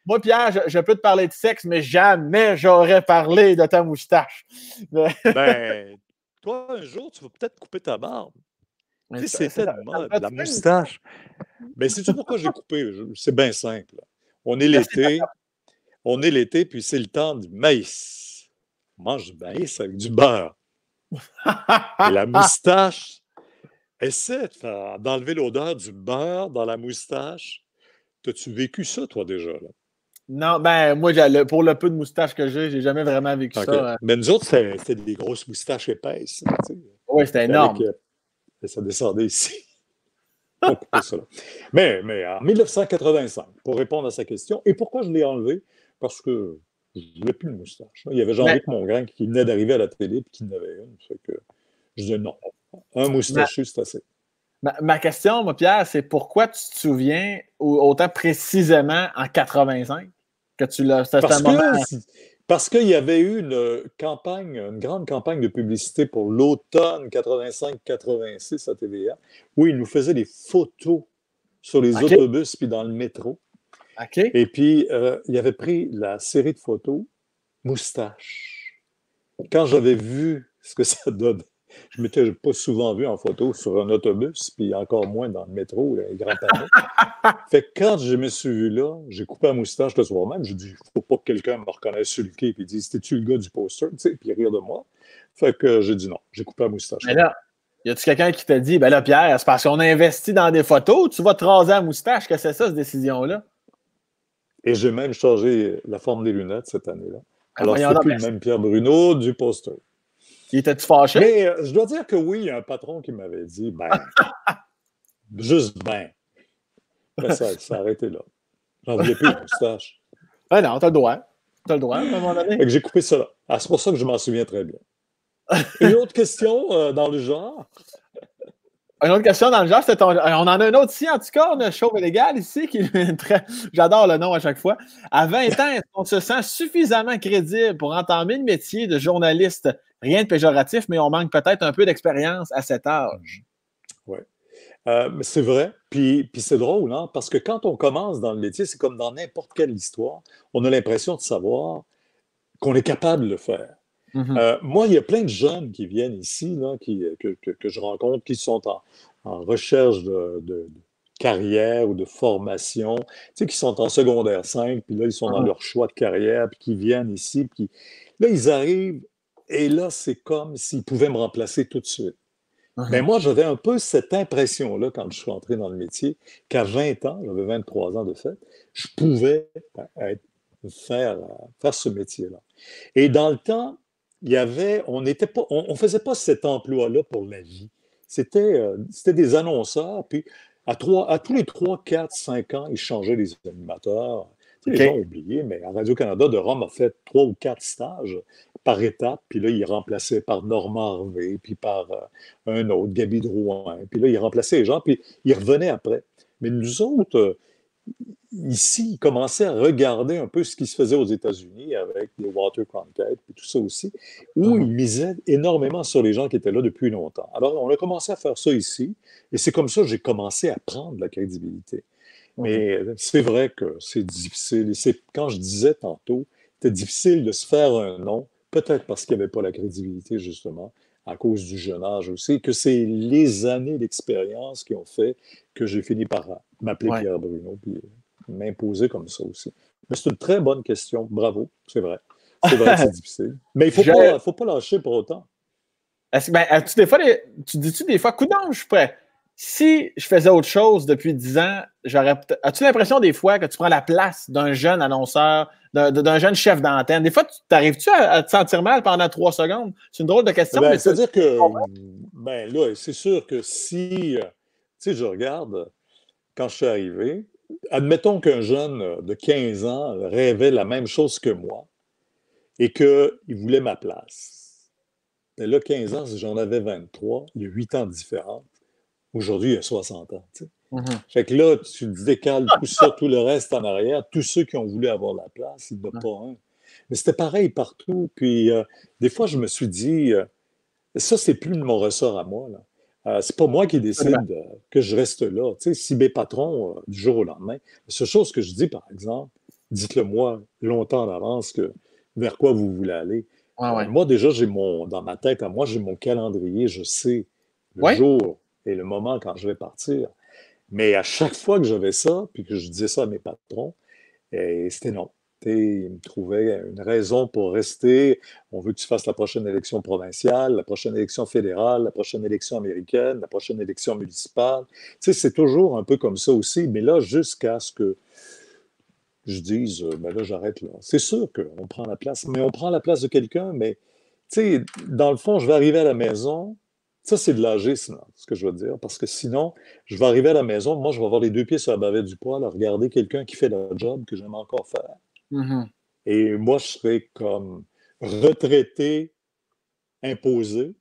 Moi, Pierre, je peux te parler de sexe, mais jamais j'aurais parlé de ta moustache. Ben, toi, un jour, tu vas peut-être couper ta barbe. Tu sais, c'était de mode, la moustache. Mais sais-tu pourquoi j'ai coupé? C'est bien simple. On est l'été, puis c'est le temps du maïs. On mange du maïs avec du beurre. Et la moustache, essaie d'enlever l'odeur du beurre dans la moustache. T'as-tu vécu ça, toi, déjà? Là? Non, ben, moi, pour le peu de moustache que j'ai jamais vraiment vécu ça. Mais nous autres, c'était des grosses moustaches épaisses. Oui, c'était énorme. Ça descendait ici. Mais en 1985, pour répondre à sa question, et pourquoi je l'ai enlevé? Parce que je ne voulais plus de moustache. Il y avait Jean-Luc Mongrain qui venait d'arriver à la télé et qui en avait une. Fait que je disais non. Un moustachu, c'est assez. Ma question, moi, Pierre, c'est pourquoi tu te souviens autant précisément en 85 que tu l'as. Parce qu'il y avait eu une grande campagne de publicité pour l'automne 85-86 à TVA, où ils nous faisaient des photos sur les autobus puis dans le métro. Et puis, il avait pris la série de photos moustache. Quand j'avais vu ce que ça donne, je ne m'étais pas souvent vu en photo sur un autobus, puis encore moins dans le métro, les grands panneaux. Fait que quand je me suis vu là, j'ai coupé la moustache le soir même. J'ai dit, il ne faut pas que quelqu'un me reconnaisse sur le quai et dise, c'était-tu le gars du poster, tu sais, puis rire de moi. Fait que j'ai dit non, j'ai coupé la moustache. Mais là, y a-tu quelqu'un qui t'a dit, ben là, Pierre, c'est parce qu'on a investi dans des photos, tu vas te raser la moustache, que c'est ça, cette décision-là? Et j'ai même changé la forme des lunettes cette année-là. Alors, c'est plus le même Pierre Bruno du poster. Il était-tu fâché? Mais je dois dire que oui, il y a un patron qui m'avait dit, juste ben. Ça a arrêté là. J'en voulais plus de moustache. Ah non, t'as le droit. T'as le droit, à un moment donné. Fait que j'ai coupé ça là. Ah, c'est pour ça que je m'en souviens très bien. Une autre question dans le genre? Une autre question dans le genre, c'est on en a un autre ici, en tout cas, on a Chauve et Légal ici, qui j'adore le nom à chaque fois. À 20 ans, est-ce qu'on se sent suffisamment crédible pour entamer le métier de journaliste? Rien de péjoratif, mais on manque peut-être un peu d'expérience à cet âge. Oui. C'est vrai, puis c'est drôle, hein? Parce que quand on commence dans le métier, c'est comme dans n'importe quelle histoire, on a l'impression de savoir qu'on est capable de le faire. Moi, il y a plein de jeunes qui viennent ici, là, que je rencontre, qui sont en recherche de carrière ou de formation, tu sais, qui sont en secondaire 5, puis là, ils sont dans leur choix de carrière, puis qui viennent ici, puis là, ils arrivent, et là, c'est comme s'ils pouvaient me remplacer tout de suite. Mais moi, j'avais un peu cette impression-là quand je suis entré dans le métier, qu'à 20 ans, j'avais 23 ans de fait, je pouvais faire ce métier-là. Et dans le temps, on n'était pas, on faisait pas cet emploi-là pour la vie. C'était des annonceurs, puis à tous les 3, 4, 5 ans, ils changeaient les animateurs. Tu sais, les gens ont oublié, mais à Radio-Canada, de Rome a fait 3 ou 4 stages par étape, puis là, il remplaçait par Normand Harvey, puis par un autre, Gaby Drouin, puis là, il remplaçait les gens, puis il revenait après. Mais nous autres, ici, ils commençaient à regarder un peu ce qui se faisait aux États-Unis avec les Walter Cronkite et tout ça aussi, où ils misaient énormément sur les gens qui étaient là depuis longtemps. Alors, on a commencé à faire ça ici, et c'est comme ça que j'ai commencé à prendre la crédibilité. Mais c'est vrai que c'est difficile. Et quand je disais tantôt, c'était difficile de se faire un nom, peut-être parce qu'il n'y avait pas la crédibilité, justement, à cause du jeune âge aussi, que c'est les années d'expérience qui ont fait que j'ai fini par m'appeler Pierre Bruno, puis m'imposer comme ça aussi. Mais c'est une très bonne question. Bravo, c'est vrai. C'est vrai que c'est difficile. Mais il ne faut pas lâcher pour autant. Tu dis-tu des fois, coudonc, je suis prêt. Si je faisais autre chose depuis 10 ans, as-tu l'impression des fois que tu prends la place d'un jeune annonceur, d'un jeune chef d'antenne? Des fois, t'arrives-tu à te sentir mal pendant 3 secondes? C'est une drôle de question. C'est-à-dire que, là, c'est sûr que si, tu sais, je regarde, quand je suis arrivé, admettons qu'un jeune de 15 ans rêvait la même chose que moi et qu'il voulait ma place. Mais là, 15 ans, si j'en avais 23, il y a 8 ans de différence. Aujourd'hui, il y a 60 ans. Tu sais. Fait que là, tu décales tout ça, tout le reste en arrière. Tous ceux qui ont voulu avoir la place, il n'y en a pas un. Mais c'était pareil partout. Puis des fois, je me suis dit, ça, c'est plus de mon ressort à moi. C'est pas moi qui décide que je reste là. Tu sais, si mes patrons, du jour au lendemain, la seule chose que je dis, par exemple, dites-le moi longtemps en avance vers quoi vous voulez aller. Moi, déjà, dans ma tête, à moi, j'ai mon calendrier, je sais le jour et le moment quand je vais partir. Mais à chaque fois que j'avais ça, puis que je disais ça à mes patrons, c'était non. Ils me trouvaient une raison pour rester. On veut que tu fasses la prochaine élection provinciale, la prochaine élection fédérale, la prochaine élection américaine, la prochaine élection municipale. Tu sais, c'est toujours un peu comme ça aussi. Mais là, jusqu'à ce que je dise, là, j'arrête là. C'est sûr qu'on prend la place, mais on prend la place de quelqu'un, mais tu sais, dans le fond, je vais arriver à la maison. Ça, c'est de l'agisme, ce que je veux dire, parce que sinon, je vais arriver à la maison, moi, je vais avoir les 2 pieds sur la bavette du poêle à regarder quelqu'un qui fait le job que j'aime encore faire. Et moi, je serais comme retraité, imposé.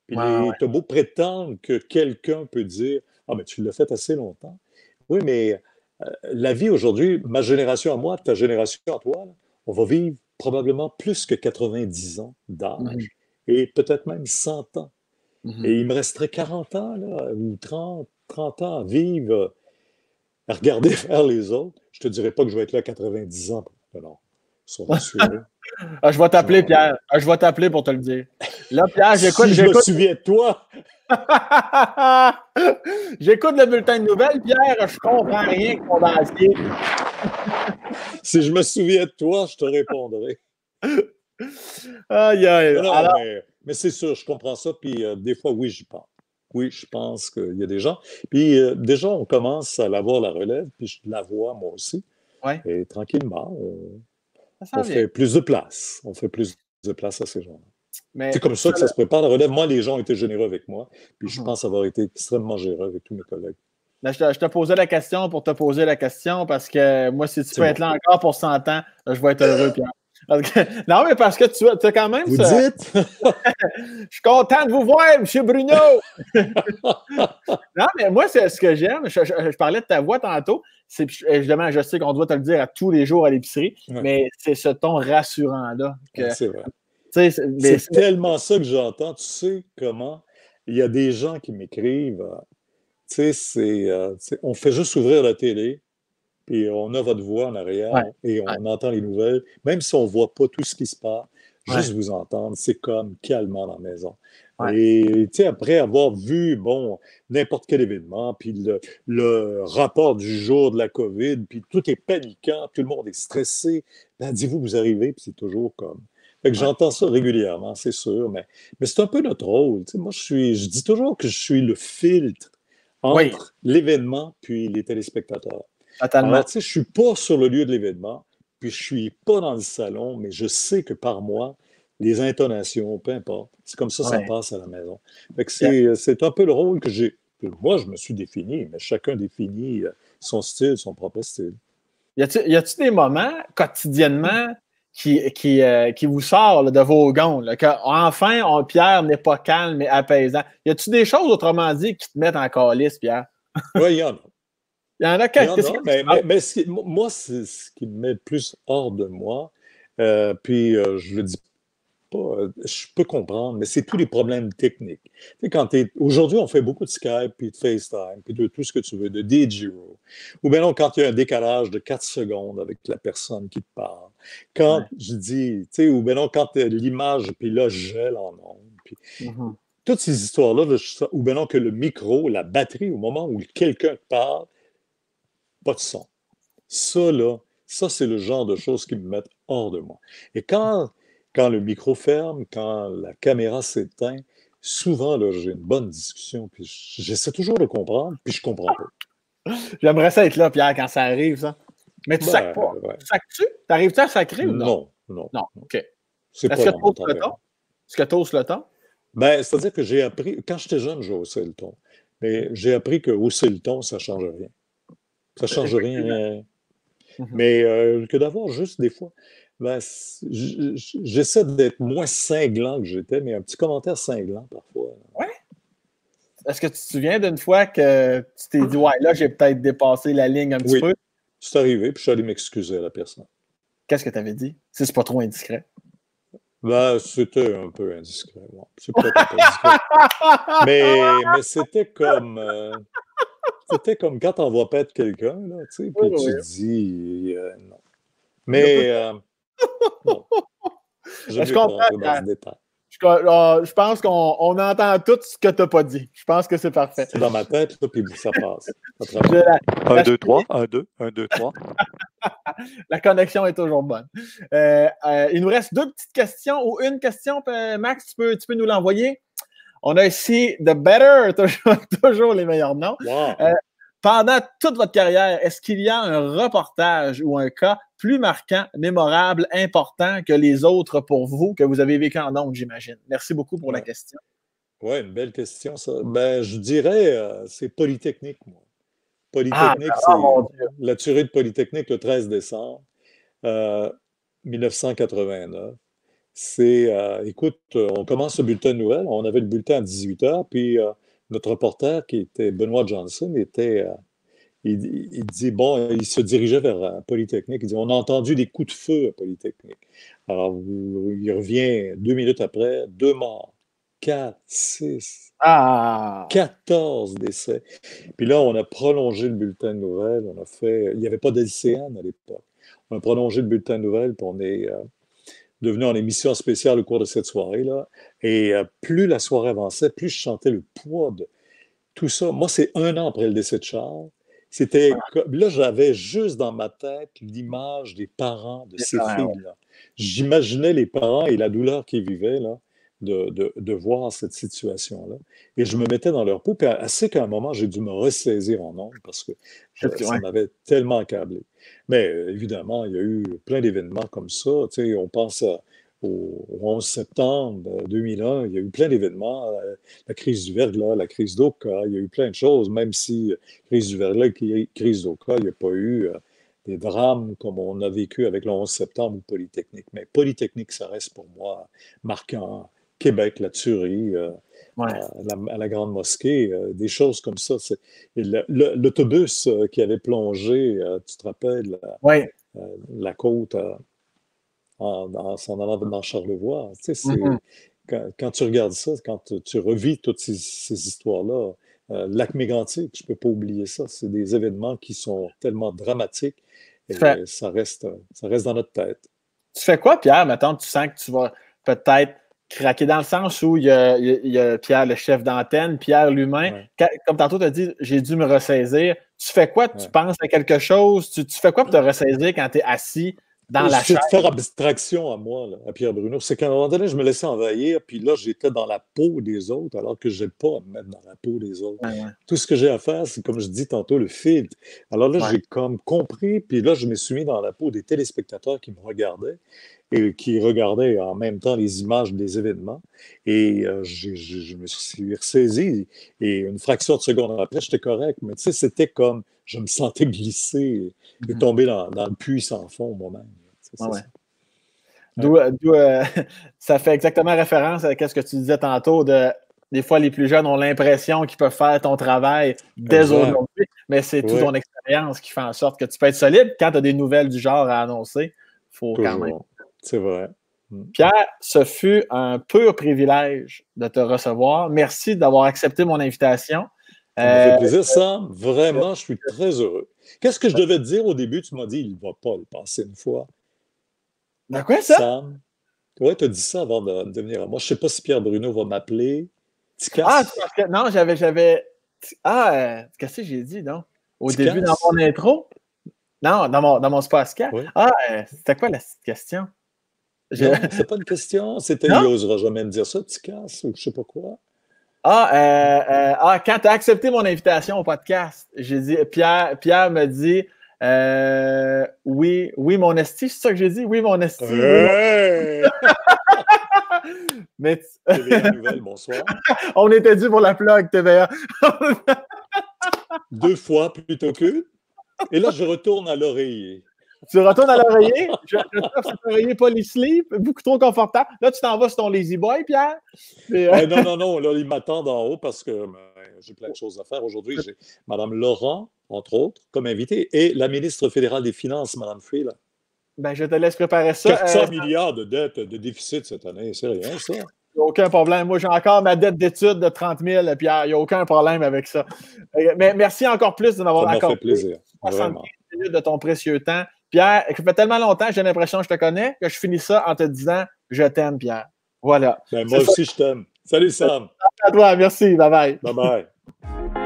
Puis t'as beau prétendre que quelqu'un peut dire « Ah, mais tu l'as fait assez longtemps. » Oui, mais la vie aujourd'hui, ma génération à moi, ta génération à toi, là, on va vivre probablement plus que 90 ans d'âge et peut-être même 100 ans. Et il me resterait 40 ans, là, ou 30 ans à vivre, à regarder faire les autres. Je te dirais pas que je vais être là à 90 ans. Non, sois rassuré. Je vais t'appeler, Pierre. Je vais t'appeler pour te le dire. Là, Pierre, j'écoute. Si je me souviens de toi. J'écoute le bulletin de nouvelles, Pierre. Je comprends rien condancier. Si je me souviens de toi, je te répondrai. Aïe, aïe. Non, alors... mais c'est sûr, je comprends ça. Puis des fois, oui, j'y pense. Oui, je pense qu'il y a des gens. Puis déjà, on commence à l'avoir la relève, puis je la vois moi aussi. Et tranquillement, on fait plus de place. On fait plus de place à ces gens-là. C'est comme ça que ça se prépare la relève. Moi, les gens ont été généreux avec moi. Puis je pense avoir été extrêmement généreux avec tous mes collègues. Là, je te posais la question pour te poser la question parce que moi, si tu peux être là encore pour 100 ans, je vais être heureux, Pierre. Non, mais parce que tu as quand même Vous dites? Je suis content de vous voir, M. Bruno! Non, mais moi, c'est ce que j'aime. Je parlais de ta voix tantôt. Évidemment, je sais qu'on doit te le dire à tous les jours à l'épicerie, mais c'est ce ton rassurant-là. C'est vrai. C'est tellement ça que j'entends. Tu sais comment il y a des gens qui m'écrivent. Tu sais, on fait juste ouvrir la télé, puis on a votre voix en arrière et on entend les nouvelles. Même si on ne voit pas tout ce qui se passe, Juste vous entendre, c'est comme calmant dans la maison. Ouais. Et tu sais, après avoir vu, bon, n'importe quel événement, puis le rapport du jour de la COVID, puis tout est paniquant, tout le monde est stressé, ben, dites-vous, vous arrivez, puis c'est toujours comme... Fait que Ouais. j'entends ça régulièrement, c'est sûr, mais c'est un peu notre rôle. Tu sais, moi, je dis toujours que je suis le filtre Oui, entre l'événement puis les téléspectateurs. totalement. Alors, tu sais, je suis pas sur le lieu de l'événement, puis je suis pas dans le salon, mais je sais que par moi, les intonations, peu importe, c'est comme ça Ouais. passe à la maison. Fait que Yeah. c'est un peu le rôle que moi, je me suis défini, mais chacun définit son style, son propre style. Y a-tu des moments quotidiennement qui vous sortent là, de vos gonds, là, que enfin Pierre n'est pas calme et apaisant? Y a-tu des choses, autrement dit, qui te mettent en calice, Pierre? Oui, il y en a. Il y en a Il y en qu'est-ce a, qui se passe? mais moi, c'est ce qui me met le plus hors de moi. Je le dis pas, je peux comprendre, mais c'est tous les problèmes techniques. Tu sais, aujourd'hui, on fait beaucoup de Skype, puis de FaceTime, puis de tout ce que tu veux, de DJO. Ou bien non, quand il y a un décalage de 4 secondes avec la personne qui te parle. Quand Ouais. je dis, tu sais, ou bien non, quand l'image, puis là, je gèle en ondes. Puis Mhm. toutes ces histoires-là, ou bien non, que le micro, la batterie, au moment où quelqu'un te parle, pas de son. Ça, là, ça, c'est le genre de choses qui me mettent hors de moi. Et quand le micro ferme, quand la caméra s'éteint, souvent, là, j'ai une bonne discussion, puis j'essaie toujours de comprendre, puis je comprends pas. J'aimerais ça être là, Pierre, quand ça arrive, ça. Mais tu sacres Ben, pas. ouais. Tu sacres-tu? T'arrives-tu à sacrer ou non? Non, non, Non. non. OK. C'est Est-ce pas que dans tu mon hausses le ton? tempérament. Est-ce que tu hausses le ton? Ben, c'est-à-dire que j'ai appris, quand j'étais jeune, je haussais le ton. Mais j'ai appris que hausser le ton, ça change rien. Ça change Effectivement. rien. Mhm. Mais que d'avoir juste des fois, ben, j'essaie d'être moins cinglant que j'étais, mais un petit commentaire cinglant parfois. Ouais. Est-ce que tu te souviens d'une fois que tu t'es dit, ouais, là, j'ai peut-être dépassé la ligne un petit Oui, peu? c'est arrivé, puis je suis allé m'excuser à la personne. Qu'est-ce que tu avais dit? Si c'est pas trop indiscret. Ben, c'était un peu indiscret. Bon, c'est peut-être un peu indiscret. Mais c'était comme quand on voit perdre quelqu'un, là, tu sais, Oui, puis tu oui. te dis non. Il y a Mais non, j'aime Je mieux pas comprends, rentrer dans ce Pierre. détail. Je pense qu'on entend tout ce que tu n'as pas dit. Je pense que c'est parfait. C'est dans ma tête, là, puis ça passe. Ça Je- travaille. la, 1, la- 2, 3, 1, 2, 1, 2, 3. la connexion est toujours bonne. Il nous reste deux petites questions ou une question, Max, tu peux nous l'envoyer. On a ici The Better, toujours les meilleurs noms. Wow! Pendant toute votre carrière, est-ce qu'il y a un reportage ou un cas plus marquant, mémorable, important que les autres pour vous, que vous avez vécu en ondes, j'imagine? Merci beaucoup pour la Ouais. question. Ouais, une belle question, ça. Ben, je dirais, c'est Polytechnique, moi. Ah, Polytechnique, mon c'est Dieu. la tuerie de Polytechnique le 13 décembre euh, 1989. Écoute, on commence le bulletin de nouvelles. On avait le bulletin à 18 heures, puis notre reporter, qui était Benoît Johnson, il dit, bon, il se dirigeait vers Polytechnique. Il dit, on a entendu des coups de feu à Polytechnique. Alors, il revient 2 minutes après, 2 morts, 4, 6, Ah, 14 décès. Puis là, on a prolongé le bulletin de nouvelles. Il n'y avait pas d'LCN à l'époque. On a prolongé le bulletin de nouvelles, puis on est devenu en émission spéciale au cours de cette soirée-là. Et plus la soirée avançait, plus je sentais le poids de tout ça. Moi, c'est 1 an après le décès de Charles. Là, j'avais juste dans ma tête l'image des parents de ces ouais. filles-là. J'imaginais les parents et la douleur qu'ils vivaient là, de voir cette situation-là. Et je me mettais dans leur peau. Puis assez qu'à un moment, j'ai dû me ressaisir en ondes parce que ça Ouais. m'avait tellement accablé. Mais évidemment, il y a eu plein d'événements comme ça. Tu sais, on pense au 11 septembre 2001, il y a eu plein d'événements. La crise du verglas, la crise d'Oka, il y a eu plein de choses, même si crise du verglas, crise d'Oka, il n'y a pas eu des drames comme on a vécu avec le 11 septembre ou Polytechnique. Mais Polytechnique, ça reste pour moi marquant. Québec, la tuerie, Ouais. à la Grande Mosquée, des choses comme ça. L'autobus qui avait plongé, tu te rappelles, Ouais. la côte en s'en allant dans Charlevoix. Tu sais, Mhm. quand tu regardes ça, quand tu revis toutes ces histoires-là, Lac Mégantic, je ne peux pas oublier ça. C'est des événements qui sont tellement dramatiques Tu fais, et ça reste dans notre tête. tu fais quoi, Pierre, maintenant tu sens que tu vas peut-être craquer dans le sens où il y a Pierre, le chef d'antenne, Pierre l'humain. Comme tantôt, tu as dit, j'ai dû me ressaisir. Tu fais quoi? Tu penses à quelque chose? Tu fais quoi pour te ressaisir quand tu es assis dans la chaise? C'est de faire abstraction à moi, là, à Pierre Bruno. C'est qu'à un moment donné, je me laissais envahir, puis là, j'étais dans la peau des autres, alors que je n'ai pas à me mettre dans la peau des autres. Tout ce que j'ai à faire, c'est, comme je dis tantôt, le filtre. Alors là, j'ai comme compris, puis là, je me suis mis dans la peau des téléspectateurs qui me regardaient et qui regardaient en même temps les images des événements. Et je me suis ressaisi. Et une fraction de seconde après, j'étais correct. Mais tu sais, c'était comme, je me sentais glisser et tomber dans le puits sans fond moi-même. Ça fait exactement référence à ce que tu disais tantôt des fois, les plus jeunes ont l'impression qu'ils peuvent faire ton travail dès aujourd'hui, mais c'est toute ton expérience qui fait en sorte que tu peux être solide. Quand tu as des nouvelles du genre à annoncer, il faut quand même. C'est vrai. Pierre, ce fut un pur privilège de te recevoir. Merci d'avoir accepté mon invitation. Ça me fait plaisir, Sam. Vraiment, je suis très heureux. Qu'est-ce que je devais te dire au début? Tu m'as dit, il ne va pas le passer une fois. De quoi ça? Sam? Oui, tu as dit ça avant de venir à moi. Je ne sais pas si Pierre Bruno va m'appeler. Non, j'avais. Qu'est-ce que j'ai dit, non? Au début, dans mon intro? Non, dans mon podcast. Oui. C'était quoi la question? Non, c'était pas une question. C'était, il n'osera jamais me dire ça, petit casse, ou je sais pas quoi. Quand tu as accepté mon invitation au podcast, j'ai dit, Pierre me dit, oui, mon esti, c'est ça que j'ai dit? Oui, mon esti. Hey! Mais TVA Nouvelle, bonsoir. On était dû pour la plug, TVA. 2 fois plutôt qu'une. Et là, je retourne à l'oreiller. Tu retournes à l'oreiller. Je trouve cet oreiller polysleep, beaucoup trop confortable. Là, tu t'en vas sur ton Lazy Boy, Pierre. Non. Là, ils m'attendent en haut parce que j'ai plein de choses à faire. Aujourd'hui, j'ai Mme Laurent, entre autres, comme invitée, et la ministre fédérale des Finances, Mme Freeland. Je te laisse préparer ça. 400 milliards de dettes de déficit cette année. C'est rien, ça. Il n'y a aucun problème. Moi, j'ai encore ma dette d'études de 30 000, Pierre. Il n'y a aucun problème avec ça. Mais merci encore plus de m'avoir accordé. Ça m'a fait plaisir. 75 minutes de ton précieux temps. Pierre, ça fait tellement longtemps, j'ai l'impression que je te connais, que je finis ça en te disant « Je t'aime, Pierre ». Voilà. Moi aussi, je t'aime. Salut, Sam. À toi, merci. Bye-bye. Bye-bye.